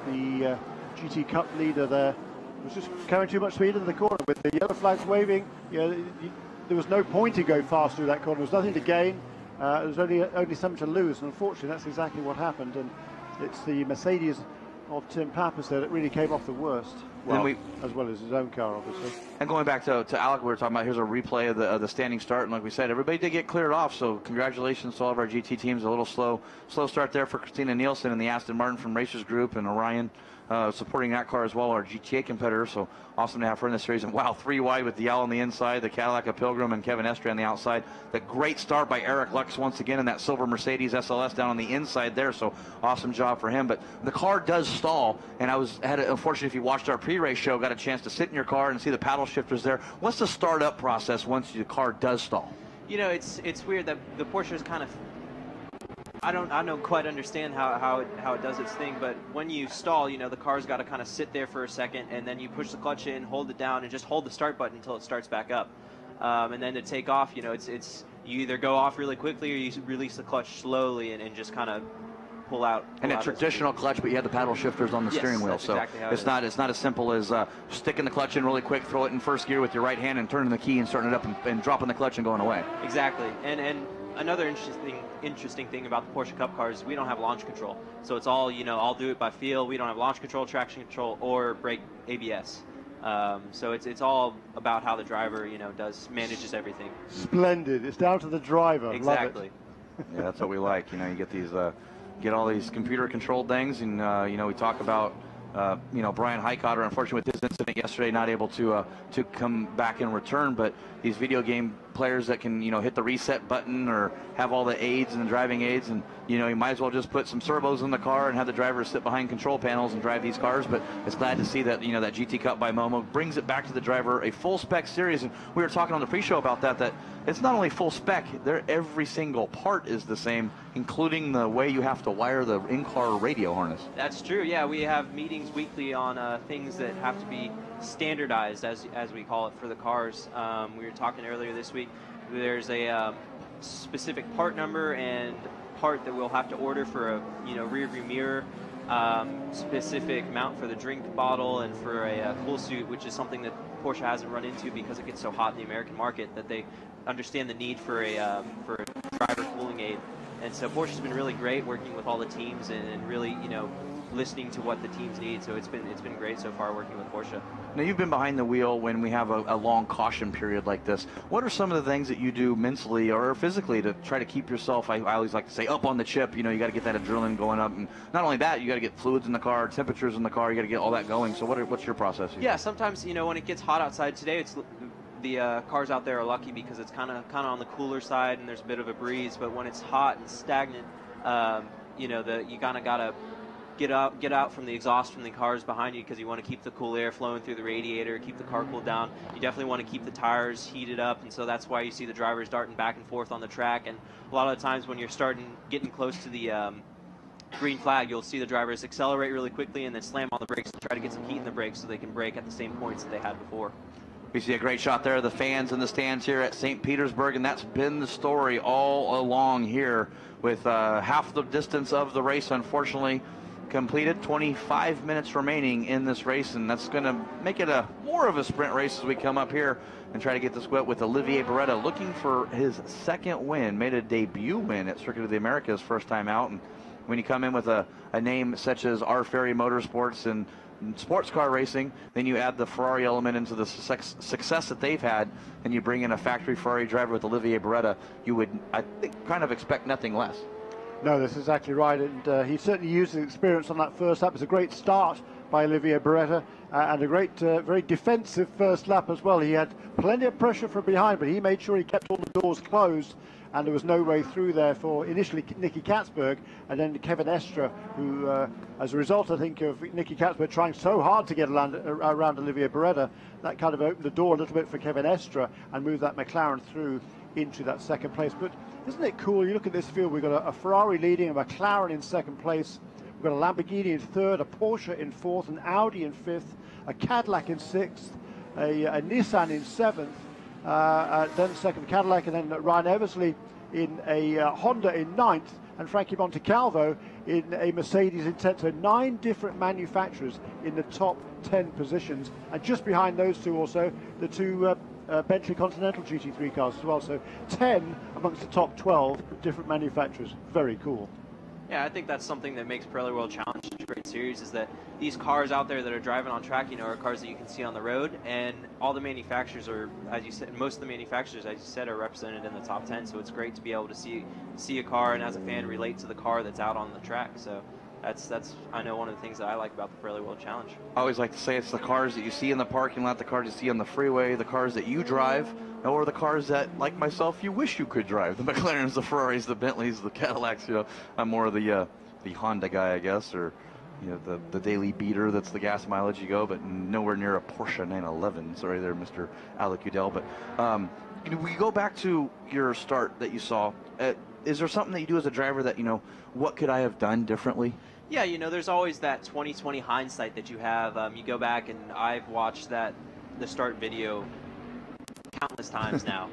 the GT Cup leader there was just carrying too much speed into the corner with the yellow flags waving. You know, there was no point in going fast through that corner. There was nothing to gain. There was only something to lose, and unfortunately, that's exactly what happened. And it's the Mercedes of Tim Pappas there that really came off the worst. Well, as well as his own car, obviously. And going back to Alec, we were talking about, here's a replay of the standing start, and like we said, everybody did get cleared off, so congratulations to all of our GT teams. A little slow start there for Christina Nielsen and the Aston Martin from Racers Group, and Orion supporting that car as well, our GTA competitor, so awesome to have her in the series. And wow, 3 wide with Dial on the inside, the Cadillac of Pilgrim, and Kevin Estre on the outside. The great start by Eric Lux once again in that silver Mercedes SLS down on the inside there, so awesome job for him. But the car does stall, and unfortunately, if you watched our pre-race show, got a chance to sit in your car and see the paddle shifters there. What's the startup process once the car does stall? You know, it's weird that the Porsche is kind of, I don't quite understand how it does its thing, but when you stall, you know, the car's got to kind of sit there for a second, and then you push the clutch in, hold it down, and just hold the start button until it starts back up. And then to take off, you know, it's you either go off really quickly or you release the clutch slowly and just kind of pull out. And a traditional clutch, but you have the paddle shifters on the steering wheel, so exactly it's not as simple as sticking the clutch in really quick, throw it in first gear with your right hand, and turning the key and starting it up and dropping the clutch and going away. Exactly, and another interesting thing about the Porsche Cup cars, we don't have launch control, so it's all, you know, I'll do it by feel. We don't have launch control, traction control, or brake ABS. So it's all about how the driver, manages everything. Splendid. It's down to the driver. Exactly. Love it. Yeah, that's what we like. You get these, get all these computer-controlled things, and we talk about, Brian Highcotter, unfortunately with his incident yesterday, not able to come back in return. But these video game players that can, hit the reset button or have all the aids and the driving aids, and you might as well just put some servos in the car and have the driver sit behind control panels and drive these cars. But it's glad to see that that GT Cup by Momo brings it back to the driver, a full spec series. And we were talking on the pre-show about that it's not only full spec, every single part is the same, including the way you have to wire the in-car radio harness. That's true. Yeah, we have meetings weekly on things that have to be standardized, as we call it, for the cars. We were talking earlier this week. There's a specific part number and part that we'll have to order for a rear view mirror, specific mount for the drink bottle, and for a cool suit, which is something that Porsche hasn't run into because it gets so hot in the American market, that they understand the need for a driver cooling aid. And so Porsche's been really great working with all the teams and really listening to what the teams need. So it's been great so far working with Porsche. Now, you've been behind the wheel when we have a long caution period like this. What are some of the things that you do mentally or physically to try to keep yourself, I always like to say, up on the chip? You got to get that adrenaline going up. And not only that, you got to get fluids in the car, temperatures in the car, you got to get all that going. So what's your process here? Yeah, sometimes, when it gets hot outside today, the cars out there are lucky because it's kind of on the cooler side and there's a bit of a breeze. But when it's hot and stagnant, you kind of got to get out from the exhaust from the cars behind you, because you want to keep the cool air flowing through the radiator, keep the car cooled down. You definitely want to keep the tires heated up, and so that's why you see the drivers darting back and forth on the track. And a lot of the times when you're getting close to the green flag, you'll see the drivers accelerate really quickly and then slam on the brakes and try to get some heat in the brakes so they can brake at the same points that they had before. We see a great shot there of the fans in the stands here at St. Petersburg, and that's been the story all along here, with half the distance of the race unfortunately completed. 25 minutes remaining in this race, and that's going to make it more of a sprint race as we come up here and try to get this wet with Olivier Beretta looking for his second win. Made a debut win at Circuit of the Americas first time out, and when you come in with a name such as R. Ferry Motorsports and sports car racing, then you add the Ferrari element into the success that they've had, and you bring in a factory Ferrari driver with Olivier Beretta, you would, I think, kind of expect nothing less. No, that's exactly right, and he certainly used his experience on that first lap. It was a great start by Olivier Beretta, and a great, very defensive first lap as well. He had plenty of pressure from behind, but he made sure he kept all the doors closed, and there was no way through there for initially Nicky Katzberg and then Kevin Estre, who, as a result, I think, of Nicky Katzberg trying so hard to get around Olivier Beretta, that kind of opened the door a little bit for Kevin Estre and moved that McLaren through into that second place. But isn't it cool? You look at this field, we've got a Ferrari leading, a McLaren in second place, we've got a Lamborghini in third, a Porsche in fourth, an Audi in fifth, a Cadillac in sixth, a Nissan in seventh, then second Cadillac, and then Ryan Eversley in a Honda in ninth, and Frankie Montecalvo in a Mercedes in 10th. So 9 different manufacturers in the top 10 positions, and just behind those two also the two Bentley Continental GT3 cars as well. So 10 amongst the top 12 different manufacturers. Very cool. Yeah, I think that's something that makes Pirelli World Challenge such a great series, is that these cars out there that are driving on track, are cars that you can see on the road, and all the manufacturers are, as you said, most of the manufacturers, as you said, are represented in the top 10, so it's great to be able to see a car and as a fan relate to the car that's out on the track. So that's I know one of the things that I like about the Pirelli World Challenge. I always like to say it's the cars that you see in the parking lot, the cars you see on the freeway, the cars that you drive, or the cars that, like myself, you wish you could drive. The McLarens, the Ferraris, the Bentleys, the Cadillacs. I'm more of the Honda guy, I guess, or the daily beater that's the gas mileage you go, but nowhere near a Porsche 911. Sorry there, Mr. Alec Udell. But we go back to your start that you saw. Is there something that you do as a driver that, what could I have done differently? Yeah, there's always that 20/20 hindsight that you have. You go back, and I've watched the start video countless times now,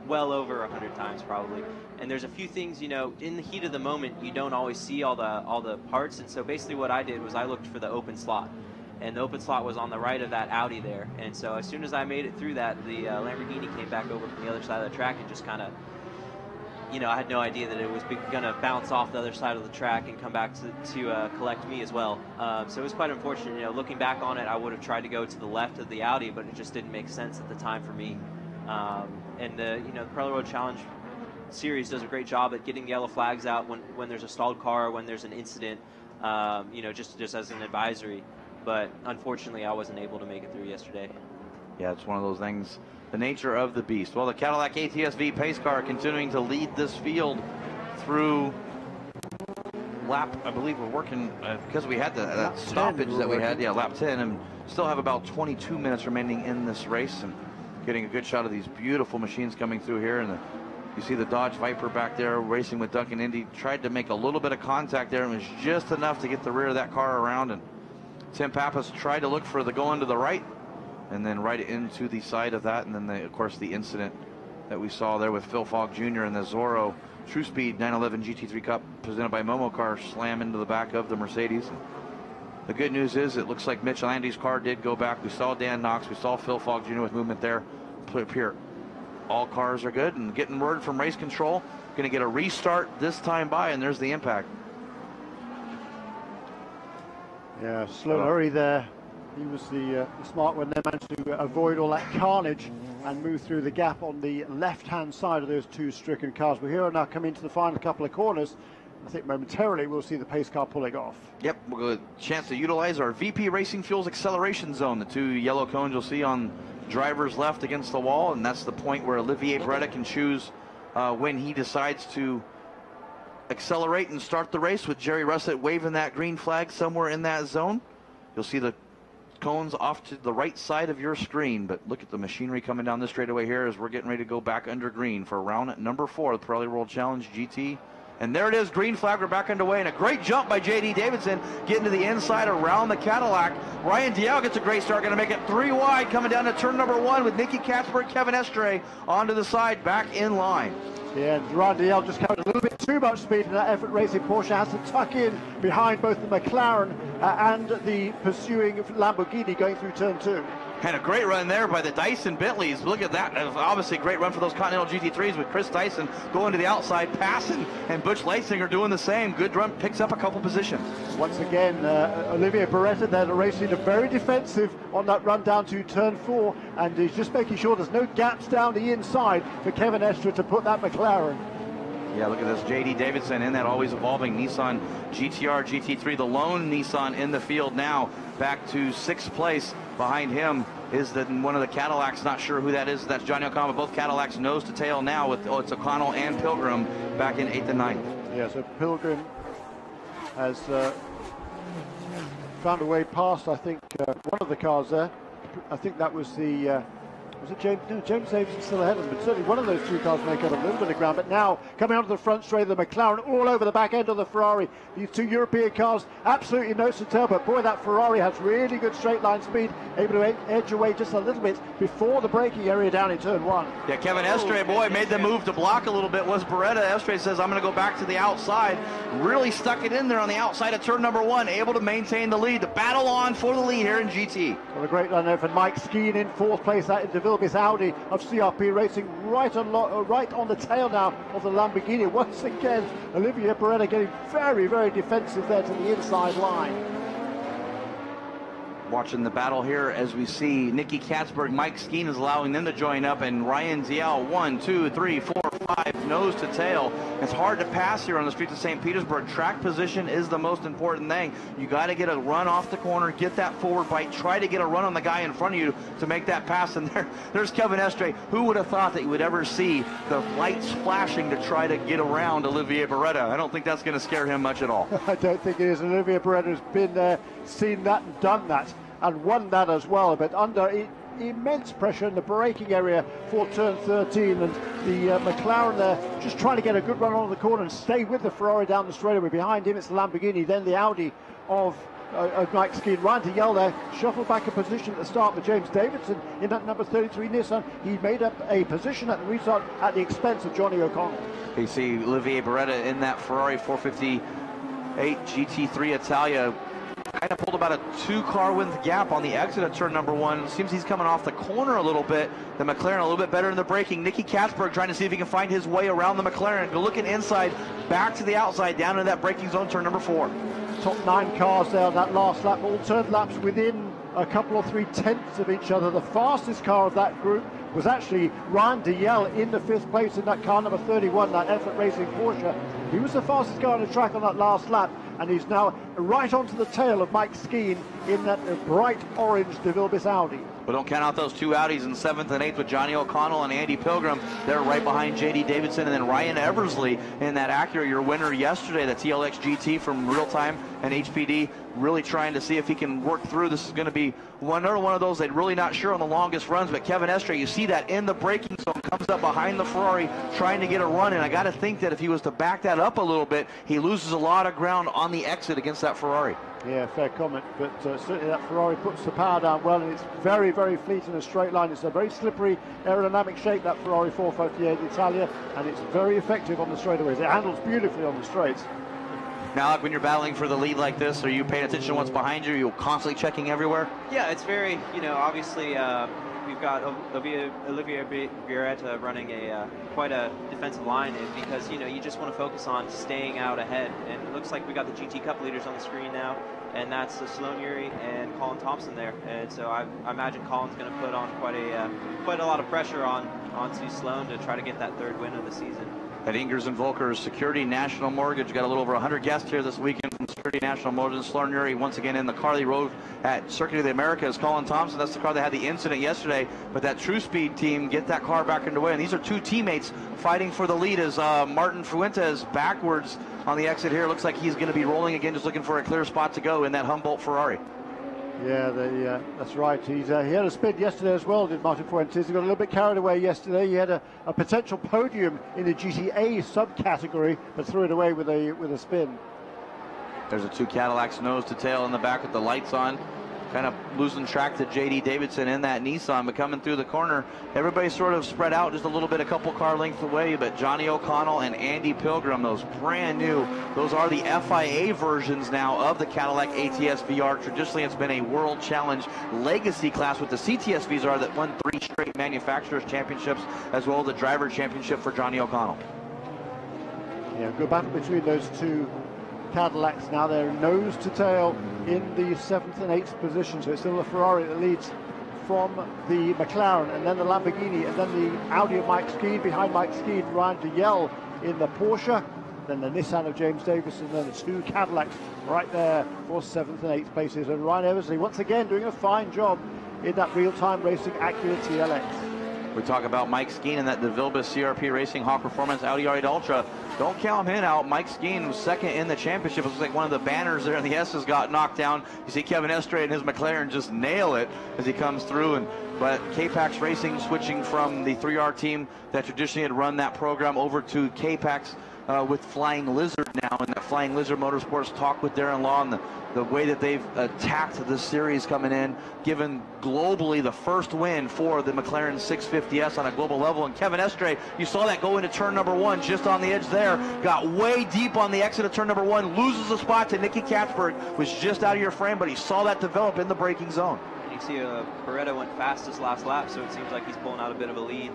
well over 100 times probably. And there's a few things, in the heat of the moment, you don't always see all the parts. And so basically what I did was I looked for the open slot, and the open slot was on the right of that Audi there. And so as soon as I made it through that, the Lamborghini came back over from the other side of the track and just kind of, I had no idea that it was going to bounce off the other side of the track and come back to collect me as well. So it was quite unfortunate. Looking back on it, I would have tried to go to the left of the Audi, but it just didn't make sense at the time for me. And the Pirreli Road Challenge Series does a great job at getting yellow flags out when there's a stalled car, when there's an incident, just as an advisory. But unfortunately, I wasn't able to make it through yesterday. Yeah, it's one of those things, the nature of the beast. Well, the Cadillac ATS-V pace car continuing to lead this field through lap, I believe we're working, because we had that stoppage that we had, lap 10, and still have about 22 minutes remaining in this race, and getting a good shot of these beautiful machines coming through here. And you see the Dodge Viper back there racing with Duncan Indy, tried to make a little bit of contact there, and was just enough to get the rear of that car around. And Tim Pappas tried to look for the going to the right, and then right into the side of that. And then, of course, the incident that we saw there with Phil Falk Jr. and the Zorro True Speed 911 GT3 Cup presented by Momo Car slam into the back of the Mercedes. The good news is it looks like Mitch Landy's car did go back. We saw Dan Knox. We saw Phil Falk Jr. with movement there. Here, all cars are good, and getting word from race control, going to get a restart this time by, and there's the impact. Yeah, slow hurry there. He was the smart one there, managed to avoid all that carnage and move through the gap on the left-hand side of those two stricken cars. We're here now coming into the final couple of corners. I think momentarily we'll see the pace car pulling off. Yep, we'll get a chance to utilize our VP Racing Fuels acceleration zone. The two yellow cones you'll see on driver's left against the wall, and that's the point where Olivier Beretta can choose when he decides to accelerate and start the race, with Jerry Russett waving that green flag somewhere in that zone. You'll see the cones off to the right side of your screen, but look at the machinery coming down this straightaway here as we're getting ready to go back under green for round number 4 of the Pirreli World Challenge GT. And there it is, green flag, we're back underway, and a great jump by J.D. Davidson getting to the inside around the Cadillac. Ryan Dial gets a great start, going to make it 3 wide, coming down to turn number 1 with Nicky Katzberg, Kevin Estre onto the side, back in line. Yeah, and Ryan Dial just carried a little bit too much speed in that effort racing. Porsche has to tuck in behind both the McLaren and the pursuing Lamborghini going through turn 2. And a great run there by the Dyson Bentleys. Look at that. Obviously a great run for those Continental GT3s with Chris Dyson going to the outside, passing, and Butch Leisinger doing the same. Good run, picks up a couple positions. Once again, Olivier Beretta there, the racing very defensive on that run down to turn 4, and he's just making sure there's no gaps down the inside for Kevin Estre to put that McLaren. Yeah, look at this, J.D. Davidson in that always evolving Nissan GTR GT3, the lone Nissan in the field now, back to 6th place. Behind him is one of the Cadillacs, not sure who that is. That's Johnny O'Connell. Both Cadillacs nose to tail now with it's O'Connell and Pilgrim back in 8th and 9th. Yeah, so Pilgrim has found a way past, I think, one of the cars there. I think that was the... was it James? No, James Davidson still ahead of him, but certainly one of those two cars make up a little bit of ground. But now, coming onto the front straight, the McLaren all over the back end of the Ferrari. These two European cars, absolutely nose to tail, but boy, that Ferrari has really good straight line speed, able to edge away just a little bit before the braking area down in turn 1. Yeah, Kevin Estre, boy, made the move to block a little bit, was Beretta. Estre says, I'm going to go back to the outside. Really stuck it in there on the outside of turn number 1, able to maintain the lead. The battle on for the lead here in GT. Well, a great run there for Mike Skeen in 4th place, that individual. This Audi of CRP Racing right on the tail now of the Lamborghini. Once again, Olivier Beretta getting very, very defensive there to the inside line. Watching the battle here as we see Nicky Katzberg, Mike Skeen is allowing them to join up, and Ryan Dial 1, 2, 3, 4, 5 nose to tail. It's hard to pass here on the streets of St. Petersburg. Track position is the most important thing. You got to get a run off the corner, get that forward bite, try to get a run on the guy in front of you to make that pass. And there's Kevin Estre. Who would have thought that you would ever see the lights flashing to try to get around Olivier Beretta? I don't think that's going to scare him much at all. I don't think it is. Olivier Beretta has been there, seen that and done that, and won that as well, but under immense pressure in the braking area for turn 13, and the McLaren there just trying to get a good run on the corner and stay with the Ferrari down the straightaway. Behind him it's the Lamborghini, then the Audi of Mike Skeen. Ryan Dial there, shuffled back a position at the start, but James Davidson in that number 33 Nissan, he made up a position at the restart at the expense of Johnny O'Connell. You see Olivier Beretta in that Ferrari 458 GT3 Italia. kind of pulled about a 2-car length gap on the exit of turn number 1. Seems he's coming off the corner a little bit. The McLaren a little bit better in the braking. Nicky Katzberg trying to see if he can find his way around the McLaren. Go looking inside, back to the outside, down into that braking zone, turn number 4. Top 9 cars there on that last lap, all turned laps within a couple or 3 tenths of each other. The fastest car of that group was actually Ryan Diel in the 5th place in that car number 31, that Effort Racing Porsche. He was the fastest car on the track on that last lap, and he's now right onto the tail of Mike Skeen in that bright orange De Vilbiss Audi. But don't count out those 2 Audis in 7th and 8th with Johnny O'Connell and Andy Pilgrim. They're right behind J.D. Davidson, and then Ryan Eversley in that Acura, your winner yesterday, the TLX GT from Real Time and HPD, really trying to see if he can work through. This is going to be another one of those they're really not sure on the longest runs, but Kevin Estre, you see that in the braking zone, comes up behind the Ferrari trying to get a run, and I got to think that if he was to back that up a little bit, he loses a lot of ground on the exit against that Ferrari. Yeah, fair comment, but certainly that Ferrari puts the power down well, and it's very, very fleet in a straight line. It's a very slippery aerodynamic shape, that Ferrari 458 Italia, and it's very effective on the straightaways. It handles beautifully on the straights. Now, like when you're battling for the lead like this, are you paying attention to what's behind you? Are you constantly checking everywhere? Yeah, it's very, obviously we've got Olivier Biretta running quite a defensive line, because, you just want to focus on staying out ahead. And it looks like we got the GT Cup leaders on the screen now, and that's Sloan Urie and Colin Thompson there. And so I imagine Colin's going to put on quite a lot of pressure onto Sloan to try to get that 3rd win of the season. At Ingers and Volker's Security National Mortgage, got a little over 100 guests here this weekend from Security National Mortgage. Sloan Urie once again in the car they rode at Circuit of the Americas. Colin Thompson, that's the car that had the incident yesterday, but that True Speed team get that car back underway, and these are 2 teammates fighting for the lead as Martin Fuentes backwards on the exit here. Looks like he's going to be rolling again, just looking for a clear spot to go in that Humboldt Ferrari. Yeah, that's right. He had a spin yesterday as well, did Martin Fuentes. He got a little bit carried away yesterday. He had a potential podium in the GTA subcategory, but threw it away with a spin. There's the 2 Cadillacs nose to tail in the back with the lights on. Kind of losing track to J.D. Davidson in that Nissan, but coming through the corner, everybody's sort of spread out just a little bit, a couple car lengths away, but Johnny O'Connell and Andy Pilgrim, those brand new, those are the FIA versions now of the Cadillac ATS VR. Traditionally, it's been a World Challenge Legacy class with the CTS VR that won 3 straight manufacturers championships, as well as the driver championship for Johnny O'Connell. Yeah, good battle between those 2 Cadillacs now. They're nose to tail in the 7th and 8th position, so it's still the Ferrari that leads from the McLaren, and then the Lamborghini, and then the Audi of Mike Skeen. Behind Mike Skeen, Ryan Diel in the Porsche, then the Nissan of James Davis, and then the 2 Cadillacs right there for 7th and 8th places. And Ryan Eversley once again doing a fine job in that real-time racing Acura TLX. We talk about Mike Skeen and that De Vilbiss CRP Racing Hawk Performance Audi R8 Ultra. Don't count him out. Mike Skeen was 2nd in the championship. It looks like one of the banners there in the S's got knocked down. You see Kevin Estre and his McLaren just nail it as he comes through. But K-Pax Racing switching from the 3R team that traditionally had run that program over to K-Pax with Flying Lizard now. And that Flying Lizard Motorsports talked with Darren Law and the way that they've attacked this series coming in, given globally the first win for the McLaren 650S on a global level. And Kevin Estre, you saw that go into turn number 1 just on the edge there, got way deep on the exit of turn number 1, loses a spot to Nicky Katzberg, was just out of your frame, but he saw that develop in the braking zone. You see Beretta went fastest last lap, so it seems like he's pulling out a bit of a lead.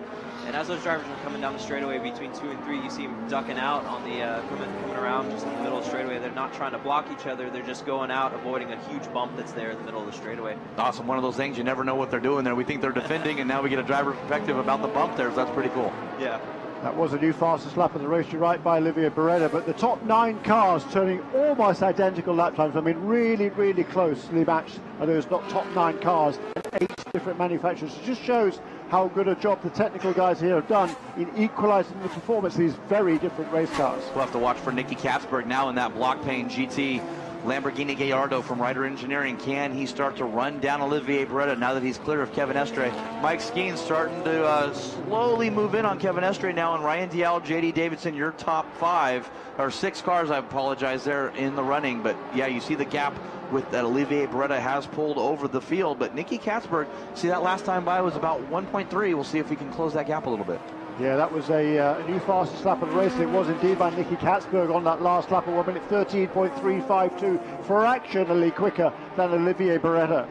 And as those drivers are coming down the straightaway between 2 and 3, you see him ducking out on the coming around just in the middle of the straightaway. They're not trying to block each other. They're just going out, avoiding a huge bump that's there in the middle of the straightaway. Awesome. One of those things you never know what they're doing there. We think they're defending, and now we get a driver perspective about the bump there, so that's pretty cool. Yeah. That was a new fastest lap of the race, you're right, by Olivier Beretta, but the top 9 cars turning almost identical lap times. I mean, really, really closely matched are those top 9 cars and 8 different manufacturers. It just shows how good a job the technical guys here have done in equalizing the performance of these very different race cars. We'll have to watch for Nicky Katzberg now in that block pane GT Lamborghini Gallardo from Ryder Engineering. Can he start to run down Olivier Beretta now that he's clear of Kevin Estre? Mike Skeen starting to slowly move in on Kevin Estre now, and Ryan Diel, J.D. Davidson, your top 5, or 6 cars, I apologize, there in the running. But yeah, you see the gap with that Olivier Beretta has pulled over the field. But Nicky Katzberg, see that last time by was about 1.3. We'll see if we can close that gap a little bit. Yeah, that was a new fastest lap of the race. It was indeed by Nicky Katzberg on that last lap of 1 minute 13.352, fractionally quicker than Olivier Beretta.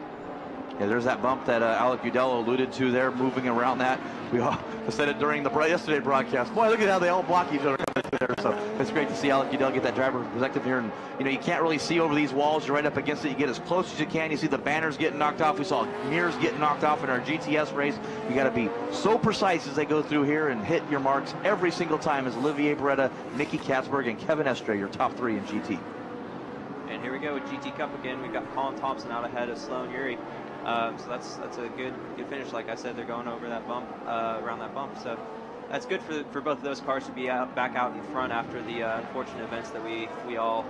Yeah, there's that bump that Alec Udello alluded to there, moving around that. We all said it during the yesterday broadcast. Boy, look at how they all block each other coming through there. So it's great to see Alec Udello get that driver perspective here. And you can't really see over these walls. You're right up against it. You get as close as you can. You see the banners getting knocked off. We saw mirrors getting knocked off in our GTS race. You got to be so precise as they go through here and hit your marks every single time. As Olivier Beretta, Nicky Katzberg, and Kevin Estre, your top 3 in GT. And here we go with GT Cup again. We've got Colin Thompson out ahead of Sloan Urie. So that's a good finish. Like I said, they're going over that bump, around that bump. So that's good for both of those cars to be back out in front after the unfortunate events that we all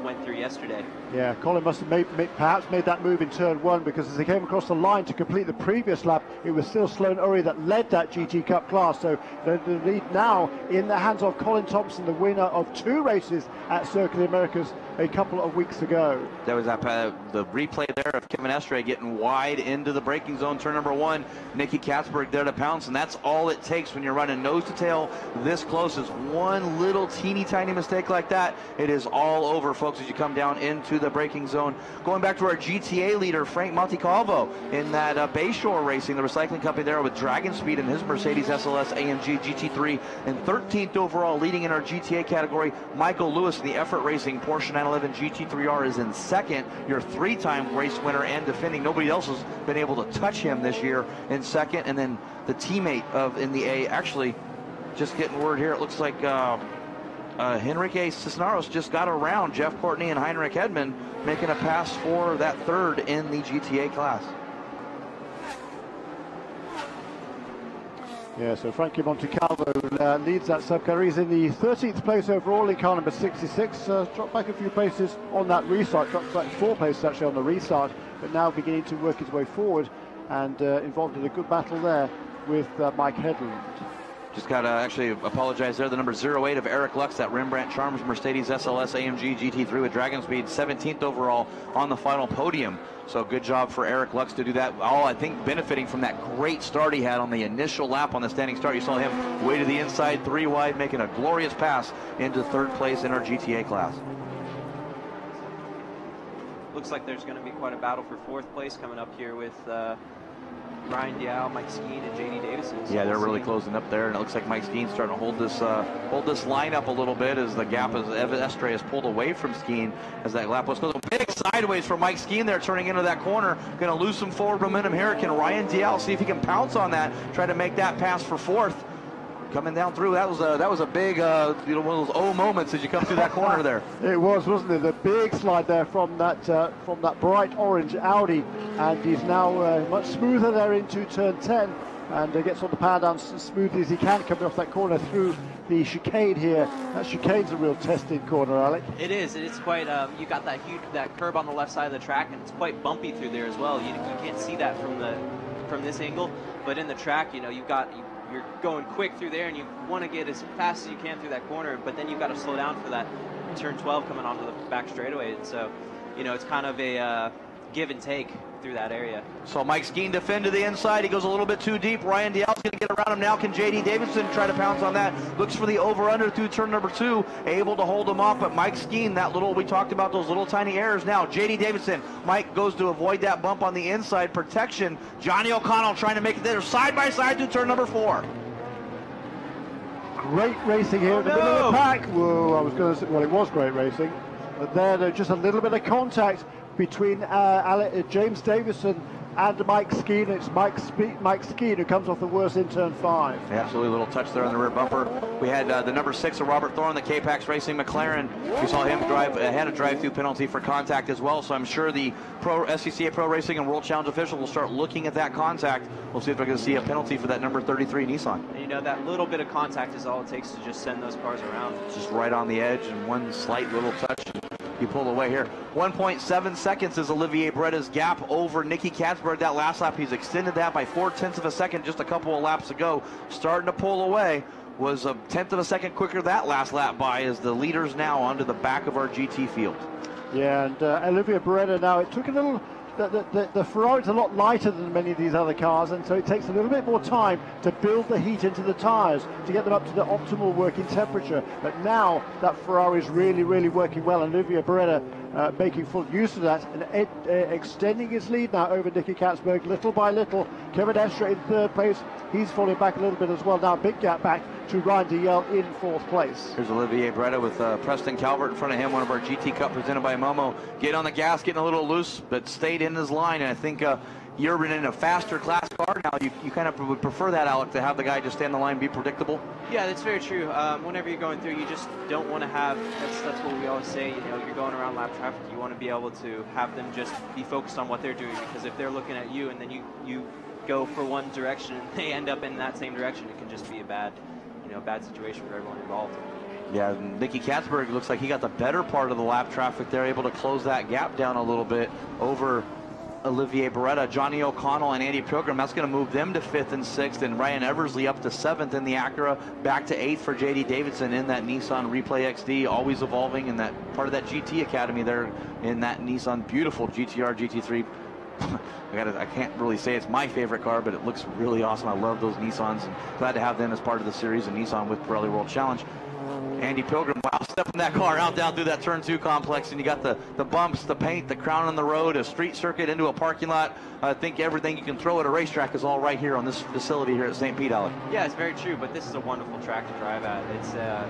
went through yesterday. Yeah, Colin must have perhaps made that move in turn 1, because as they came across the line to complete the previous lap, it was still Sloan Urie that led that GT Cup class. So the lead now in the hands of Colin Thompson, the winner of 2 races at Circuit of the Americas a couple of weeks ago. There was that the replay there of Kevin Estre getting wide into the braking zone, turn number 1. Nicky Katzberg there to pounce, and that's all it takes when you're running nose to tail this close. Is one little teeny tiny mistake like that, it is all over, folks, as you come down into the braking zone. Going back to our GTA leader, Frank Montecalvo, in that Bayshore Racing, the recycling company there with Dragon Speed and his Mercedes SLS AMG GT3, and 13th overall, leading in our GTA category. Michael Lewis in the Effort Racing Porsche 911 GT3R is in second, your 3-time race winner and defending. Nobody else has been able to touch him this year in second. And then the teammate in the A, actually, just getting word here, it looks like Henrique Cisneros just got around Jeff Courtney and Heinrich Edmond, making a pass for that 3rd in the GTA class. Yeah, so Frankie Montecalvo leads that subcar. He's in the 13th place overall in car number 66. Dropped back a few places on that restart, dropped back 4 places actually on the restart, but now beginning to work his way forward and involved in a good battle there with Mike Headland. Just got to actually apologize there. The number 08 of Eric Lux, that Rembrandt Charms Mercedes SLS AMG GT3 with Dragon Speed, 17th overall on the final podium. So good job for Eric Lux to do that. All, I think, benefiting from that great start he had on the initial lap on the standing start. You saw him way to the inside, 3 wide, making a glorious pass into 3rd place in our GTA class. Looks like there's going to be quite a battle for 4th place coming up here with Ryan Dial, Mike Skeen, and JD Davison. So yeah, they're really closing up there, and it looks like Mike Skeen's starting to hold this line up a little bit as the gap as Evan Estre is pulled away from Skeen as that lap was closed. Big sideways for Mike Skeen there, turning into that corner. Going to lose some forward momentum here. Can Ryan Dial see if he can pounce on that, try to make that pass for 4th? Coming down through, that was a big, one of those moments as you come through that corner there. It was, wasn't it? The big slide there from that bright orange Audi, and he's now much smoother there into turn 10, and gets on the power down as smoothly as he can, coming off that corner through the chicane here. That chicane's a real testing corner, Alec. It is. It's quite. You got that curb on the left side of the track, and it's quite bumpy through there as well. You can't see that from this angle, but in the track, you're going quick through there, and you want to get as fast as you can through that corner, but then you've got to slow down for that turn 12 coming onto the back straightaway. And so, it's kind of a give and take through that area. So Mike Skeen defend to the inside. He goes a little bit too deep. Ryan Dial's going to get around him now. Can J.D. Davidson try to pounce on that? Looks for the over-under through turn number 2. Able to hold him off, but Mike Skeen, we talked about those little tiny errors now. J.D. Davidson, Mike goes to avoid that bump on the inside. Protection. Johnny O'Connell trying to make it there side by side through turn number 4. Great racing here in the middle of the pack. Whoa, I was going to say, well, it was great racing. But there, just a little bit of contact between James Davison and Mike Skeen. It's Mike Skeen who comes off the worst in turn 5. Absolutely, little touch there on the rear bumper. We had the number 6 of Robert Thorne, the K-Pax Racing McLaren. We saw him had a drive-through penalty for contact as well. So I'm sure the SCCA Pro Racing and World Challenge official will start looking at that contact. We'll see if we're going to see a penalty for that number 33 Nissan. And that little bit of contact is all it takes to just send those cars around. It's just right on the edge, and one slight little touch. You pull away here. 1.7 seconds is Olivier Beretta's gap over Nicky Katzberg. That last lap, he's extended that by 0.4 of a second just a couple of laps ago. Starting to pull away. Was a 1/10 of a second quicker that last lap by as the leaders now onto the back of our GT field. Yeah, and Olivier Beretta now, it took a little the Ferrari's a lot lighter than many of these other cars, and so it takes a little bit more time to build the heat into the tyres to get them up to the optimal working temperature. But now that Ferrari is really, really working well, and Olivier Beretta making full use of that and extending his lead now over Nicky Katzberg little by little. Kevin Estre in third place. He's falling back a little bit as well now. Big gap back to Ryan Dalziel in fourth place. Here's Olivier Beretta with Preston Calvert in front of him, one of our GT Cup presented by Momo. Get on the gas, getting a little loose, but stayed in his line. And I think you're in a faster class car now. You kind of would prefer that, Alec, to have the guy just stay on the line, be predictable. Yeah, that's very true. Whenever you're going through, you just don't want to have, that's what we always say, you're going around lap traffic, you want to be able to have them just be focused on what they're doing, because if they're looking at you and then you go for one direction and they end up in that same direction, it can just be a bad situation for everyone involved. Yeah, Nicky Katzberg looks like he got the better part of the lap traffic there, able to close that gap down a little bit over Olivier Beretta. Johnny O'Connell and Andy Pilgrim, that's going to move them to 5th and 6th, and Ryan Eversley up to 7th in the Acura, back to 8th for J.D. Davidson in that Nissan Replay XD, always evolving in that part of that GT Academy there in that Nissan, beautiful GTR GT3. I can't really say it's my favorite car, but it looks really awesome. I love those Nissans, and glad to have them as part of the series in Nissan with Pirelli World Challenge. Andy Pilgrim, wow, stepping that car out down through that turn 2 complex, and you got the bumps, the paint, the crown on the road, a street circuit into a parking lot. I think everything you can throw at a racetrack is all right here on this facility here at St. Pete, Alec. Yeah, it's very true, but this is a wonderful track to drive at.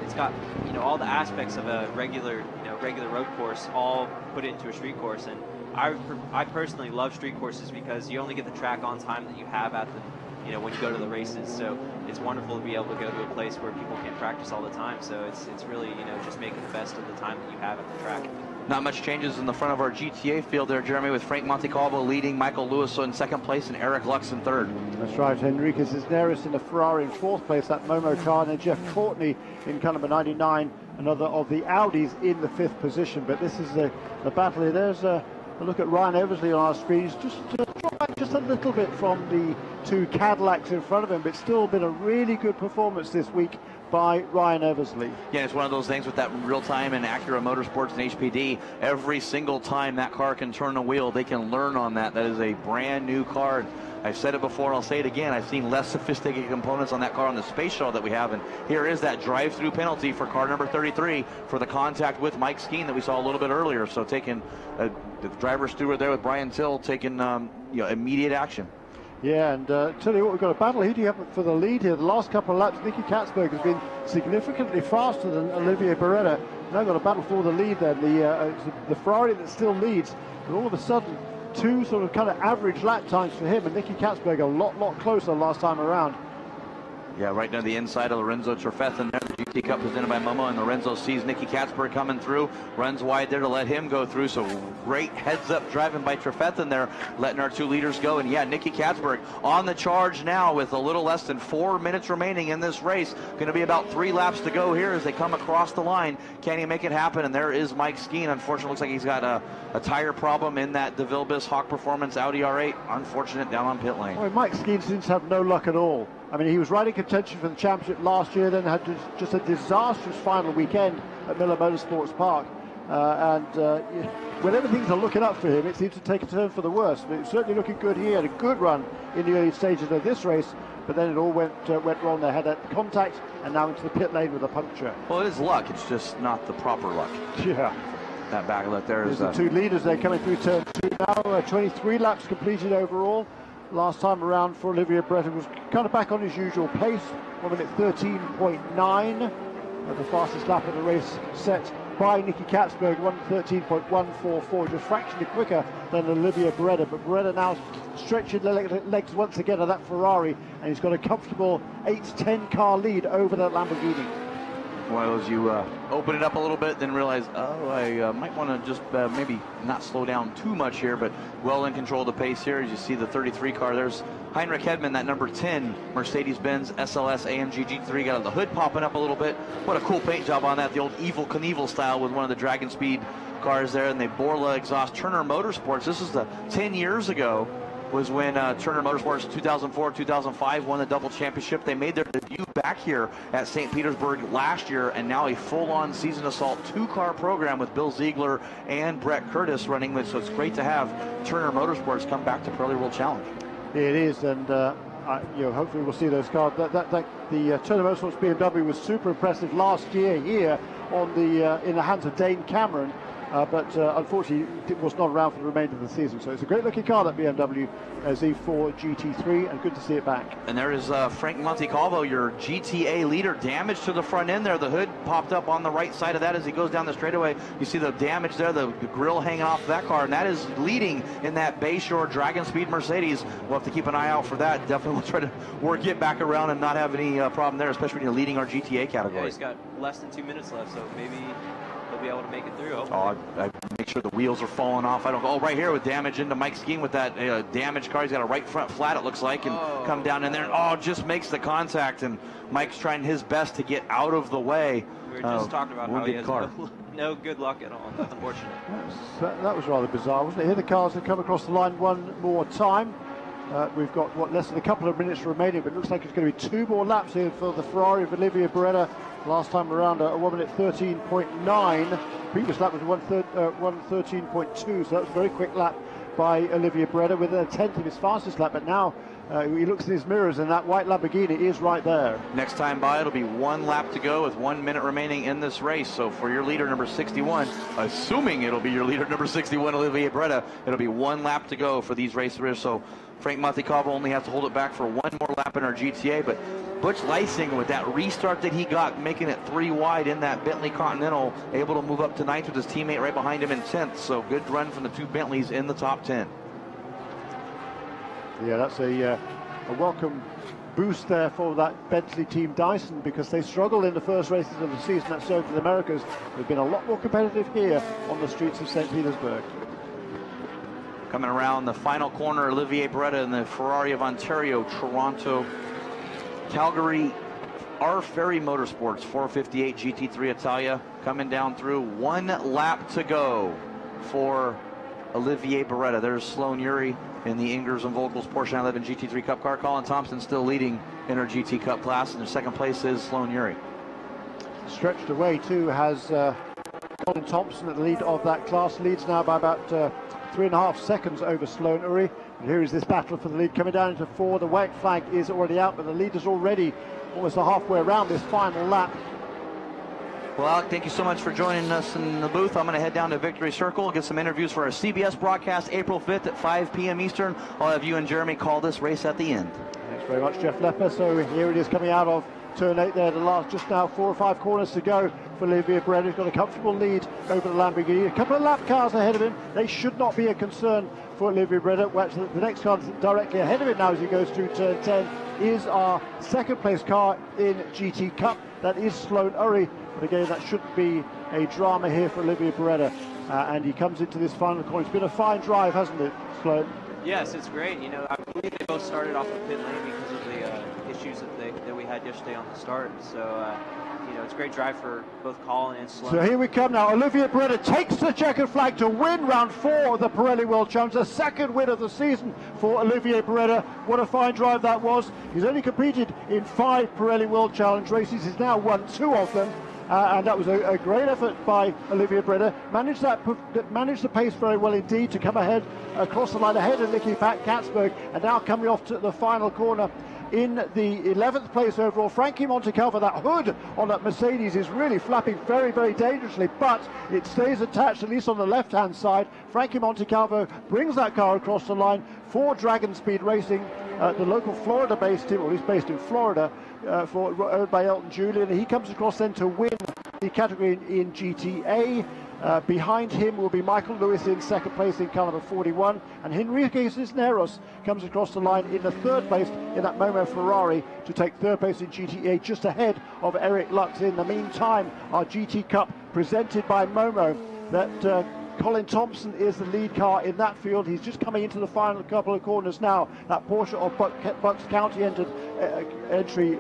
It's got all the aspects of a regular road course all put into a street course, and I personally love street courses because you only get the track on time that you have at the when you go to the races. So it's wonderful to be able to go to a place where people can't practice all the time. So it's really, just making the best of the time that you have at the track. Not much changes in the front of our GTA field there, Jeremy, with Frank Montecalvo leading, Michael Lewis in 2nd place, and Eric Lux in 3rd. That's right. Enrique Cisneros in the Ferrari in 4th place, that Momo car, and then Jeff Courtney in car number 99, another of the Audis in the 5th position. But this is the battle here. There's a look at Ryan Eversley on our screens, just drop back just a little bit from the 2 Cadillacs in front of him, but still been a really good performance this week by Ryan Eversley. Yeah, it's one of those things with that real-time and Acura Motorsports and HPD. Every single time that car can turn a wheel, they can learn on that. That is a brand new car. I've said it before, and I'll say it again. I've seen less sophisticated components on that car on the Space Shuttle that we have, and here is that drive-through penalty for car number 33 for the contact with Mike Skeen that we saw a little bit earlier. So taking the driver steward there with Brian Till taking immediate action. Yeah, and tell you what, we've got a battle heating up for the lead here. The last couple of laps, Nicky Katzberg has been significantly faster than Olivier Beretta. Now got a battle for the lead then. The Ferrari that still leads, but all of a sudden, 2 sort of kind of average lap times for him, and Nicky Katzberg a lot closer last time around. Yeah, right down the inside of Lorenzo Trefethen there. The GT Cup presented by Momo, and Lorenzo sees Nicky Katzberg coming through, runs wide there to let him go through. So great heads-up driving by Trefethen there, letting our 2 leaders go. And yeah, Nicky Katzberg on the charge now with a little less than 4 minutes remaining in this race. Going to be about 3 laps to go here as they come across the line. Can he make it happen? And there is Mike Skeen. Unfortunately, looks like he's got a tire problem in that DeVille Biss Hawk Performance Audi R8. Unfortunate down on pit lane. Well, Mike Skeen seems to have no luck at all. I mean, he was right in contention for the championship last year, then had just a disastrous final weekend at Miller Motorsports Park. Whenever things are looking up for him, it seems to take a turn for the worse. But it's certainly looking good. He had a good run in the early stages of this race, but then it all went wrong. They had a contact and now into the pit lane with a puncture. Well, it is luck. It's just not the proper luck. Yeah. That back left there is... There's the 2 leaders there coming through turn 2 now. 23 laps completed overall. Last time around for Olivier Beretta was kind of back on his usual pace, 1 minute 13.9. The fastest lap of the race set by Nicky Katzberg, 1:13.144, just fractionally quicker than Olivier Beretta. But Beretta now stretching the legs once again of that Ferrari, and he's got a comfortable 8-10 car lead over that Lamborghini. One of those you open it up a little bit, then realize, oh, I might want to just maybe not slow down too much here, but well in control of the pace here. As you see the 33 car, there's Heinrich Hedman, that number 10 Mercedes-Benz SLS AMG GT3, got the hood popping up a little bit. What a cool paint job on that, the old Evel Knievel style with one of the Dragon Speed cars there, and the Borla exhaust. Turner Motorsports, this is the 10 years ago was when Turner Motorsports in 2004, 2005 won the double championship. They made their debut back here at St. Petersburg last year, and now a full-on season assault two-car program with Bill Ziegler and Brett Curtis running with. So it's great to have Turner Motorsports come back to Pirreli World Challenge. It is, and hopefully we'll see those cars. The Turner Motorsports BMW was super impressive last year here on the in the hands of Dane Cameron. But unfortunately, it was not around for the remainder of the season. So it's a great-looking car, that BMW Z4 GT3, and good to see it back. And there is Frank Montecalvo, your GTA leader. Damage to the front end there. The hood popped up on the right side of that as he goes down the straightaway. You see the damage there, the grill hanging off that car, and that is leading in that Bayshore Dragon Speed Mercedes. We'll have to keep an eye out for that. Definitely we'll try to work it back around and not have any problem there, especially when you're leading our GTA category. Yeah, he's got less than 2 minutes left, so maybe he'll be able to make it through. Oh, I make sure the wheels are falling off. I don't go, right here with damage into Mike Skeen with that damaged car. He's got a right front flat, it looks like, and come down in there and just makes the contact. And Mike's trying his best to get out of the way. We were just talking about how he has no good luck at all. That's unfortunate. That was rather bizarre, wasn't it? Here the cars have come across the line one more time. We've got less than a couple of minutes remaining, but it looks like it's going to be 2 more laps here for the Ferrari of Olivier Beretta. Last time around, a 1 minute 13.9. Previous lap was 1:13.2, so that was a very quick lap by Olivier Beretta with a tenth of his fastest lap. But now he looks in his mirrors, and that white Lamborghini is right there. Next time by, it'll be 1 lap to go with 1 minute remaining in this race. So for your leader, number 61, assuming it'll be your leader, number 61, Olivier Beretta, it'll be 1 lap to go for these racers. So Frank Montecalvo only has to hold it back for 1 more lap in our GTA, but Butch Leising, with that restart that he got, making it 3 wide in that Bentley Continental, able to move up to 9th with his teammate right behind him in 10th. So good run from the 2 Bentleys in the top 10. Yeah, that's a welcome boost there for that Bentley team Dyson, because they struggled in the first races of the season at Circuit of the Americas. They've been a lot more competitive here on the streets of St. Petersburg. Coming around the final corner, Olivier Beretta in the Ferrari of Ontario, Toronto, Calgary, R Ferry Motorsports 458 GT3 Italia, coming down through. 1 lap to go for Olivier Beretta. There's Sloan Urie in the Ingers and Vogels Porsche 911 GT3 Cup car. Colin Thompson still leading in her GT Cup class, and in 2nd place is Sloan Urie. Stretched away too has Colin Thompson at the lead of that class. Leads now by about 3.5 seconds over Sloan Urie. And here is this battle for the lead coming down into 4. The white flag is already out, but the lead is already almost halfway around this final lap. Well, Alec, thank you so much for joining us in the booth. I'm going to head down to Victory Circle, get some interviews for our CBS broadcast April 5th at 5 p.m. Eastern. I'll have you and Jeremy call this race at the end. Thanks very much, Jeff Lepper. So here it is coming out of turn 8 there, the last just now 4 or 5 corners to go for Olivier Beretta. He's got a comfortable lead over the Lamborghini. A couple of lap cars ahead of him. They should not be a concern for Olivier Beretta. Well, the next car directly ahead of him now as he goes through turn 10 is our 2nd place car in GT Cup. That is Sloan Urie. But again, that shouldn't be a drama here for Olivier Beretta. And he comes into this final corner. It's been a fine drive, hasn't it, Sloan? Yes, it's great. You know, I believe they both started off the pit lane because of the issues that we had yesterday on the start. So, you know, it's a great drive for both Colin and Sloan. So here we come now. Olivier Beretta takes the checkered flag to win round 4 of the Pirreli World Challenge. The 2nd win of the season for Olivier Beretta. What a fine drive that was. He's only competed in 5 Pirreli World Challenge races. He's now won 2 of them. And that was a great effort by Olivier Beretta. Managed the pace very well indeed to come ahead across the line ahead of Nicky Katzberg, and now coming off to the final corner in the 11th place overall. Frankie Montecalvo, that hood on that Mercedes is really flapping very, very dangerously, but it stays attached, at least on the left-hand side. Frankie Montecalvo brings that car across the line for Dragon Speed Racing, the local Florida-based team, or he's based in Florida, owned by Elton Julian. He comes across then to win the category in GTA. Behind him will be Michael Lewis in 2nd place in car number 41, and Henrique Cisneros comes across the line in the 3rd place in that Momo Ferrari to take 3rd place in GTA, just ahead of Eric Lux. In the meantime, our GT Cup presented by Momo, that Colin Thompson is the lead car in that field. He's just coming into the final couple of corners now. That Porsche of Bucks County entry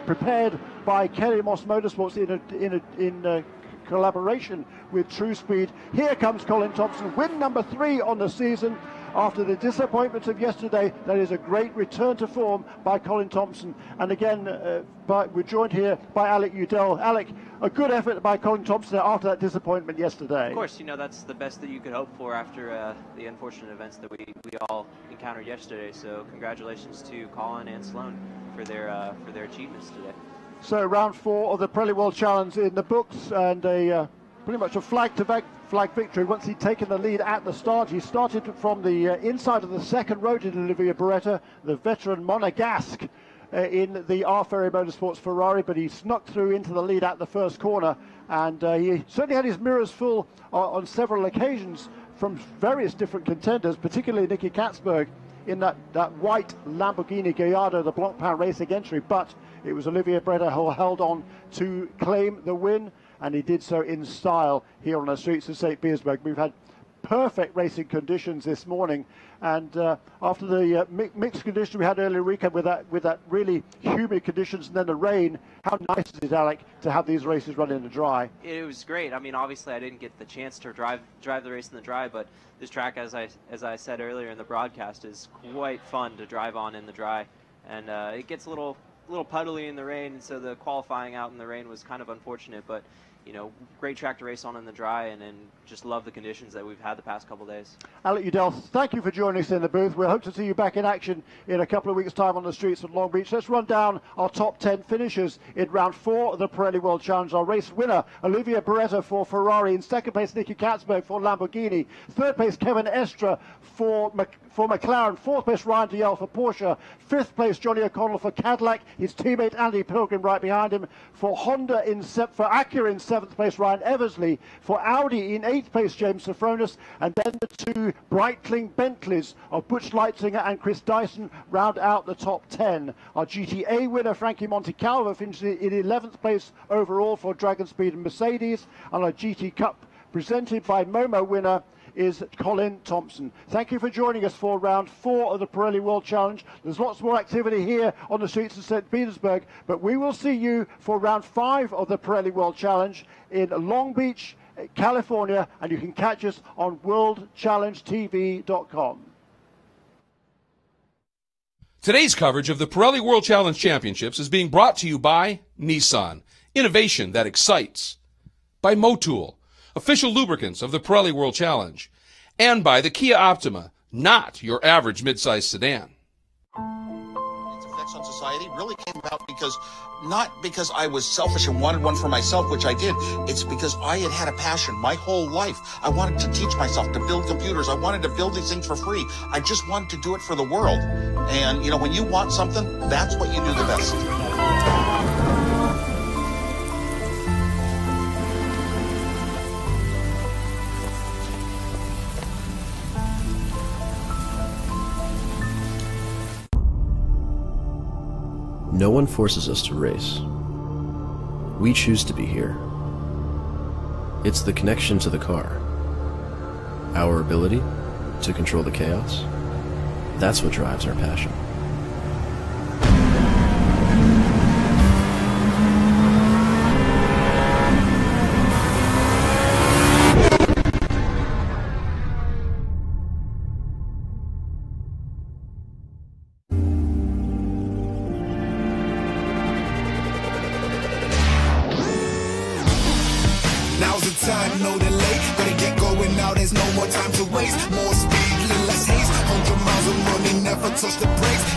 prepared by Kelly Moss Motorsports in collaboration with True Speed. Here comes Colin Thompson, win number 3 on the season. after the disappointment of yesterday, that is a great return to form by Colin Thompson. And again, we're joined here by Alec Udell. Alec, a good effort by Colin Thompson after that disappointment yesterday. Of course, that's the best that you could hope for after the unfortunate events that we all encountered yesterday. So congratulations to Colin and Sloan for their achievements today. So round 4 of the Pirreli World Challenge in the books, and pretty much a flag victory once he'd taken the lead at the start. He started from the inside of the second row, did Olivier Beretta, the veteran Monegasque, in the R Ferry Motorsports Ferrari, but he snuck through into the lead at the first corner, and he certainly had his mirrors full on several occasions from various different contenders, particularly Nicky Katzberg in that white Lamborghini Gallardo, the Blancpain Racing entry, but it was Olivier Beretta who held on to claim the win, and he did so in style here on the streets of St. Petersburg. We've had perfect racing conditions this morning, and after the mixed conditions we had earlier weekend with that really humid conditions and then the rain, how nice is it, Alec, to have these races run in the dry? It was great. I mean, obviously I didn't get the chance to drive the race in the dry, but this track, as I said earlier in the broadcast, is quite fun to drive on in the dry, and it gets a little puddly in the rain, so the qualifying out in the rain was kind of unfortunate, but great track to race on in the dry, and just love the conditions that we've had the past couple days. Alec Udell, thank you for joining us in the booth. We'll hope to see you back in action in a couple of weeks' time on the streets of Long Beach. Let's run down our top 10 finishers in round 4 of the Pirreli World Challenge. Our race winner, Olivier Beretta for Ferrari. In second place, Nicky Katzberg for Lamborghini. Third place, Kevin Estra for McLaren. Fourth place, Ryan Dalziel for Porsche. Fifth place, Johnny O'Connell for Cadillac. His teammate Andy Pilgrim right behind him. For Acura in seventh place, Ryan Eversley. For Audi in 8th place, James Sofronis. And then the two Breitling Bentleys of Butch Leitzinger and Chris Dyson round out the top 10. Our GTA winner, Frankie Montecalvo, finished in 11th place overall for Dragon Speed and Mercedes. And our GT Cup presented by Momo winner is Colin Thompson. Thank you for joining us for round 4 of the Pirreli World Challenge. There's lots more activity here on the streets of St. Petersburg, but we will see you for round 5 of the Pirreli World Challenge in Long Beach, California, and you can catch us on worldchallengetv.com. Today's coverage of the Pirreli World Challenge Championships is being brought to you by Nissan, innovation that excites, by Motul, official lubricants of the Pirreli World Challenge, and by the Kia Optima, not your average midsize sedan. Its effects on society really came about not because I was selfish and wanted one for myself, which I did. It's because I had a passion my whole life. I wanted to teach myself to build computers. I wanted to build these things for free. I just wanted to do it for the world. And, when you want something, that's what you do the best. No one forces us to race. We choose to be here. It's the connection to the car. Our ability to control the chaos. That's what drives our passion. Time, no delay. Gotta get going now, there's no more time to waste. More speed, less haste. 100 miles of running, never touch the brakes.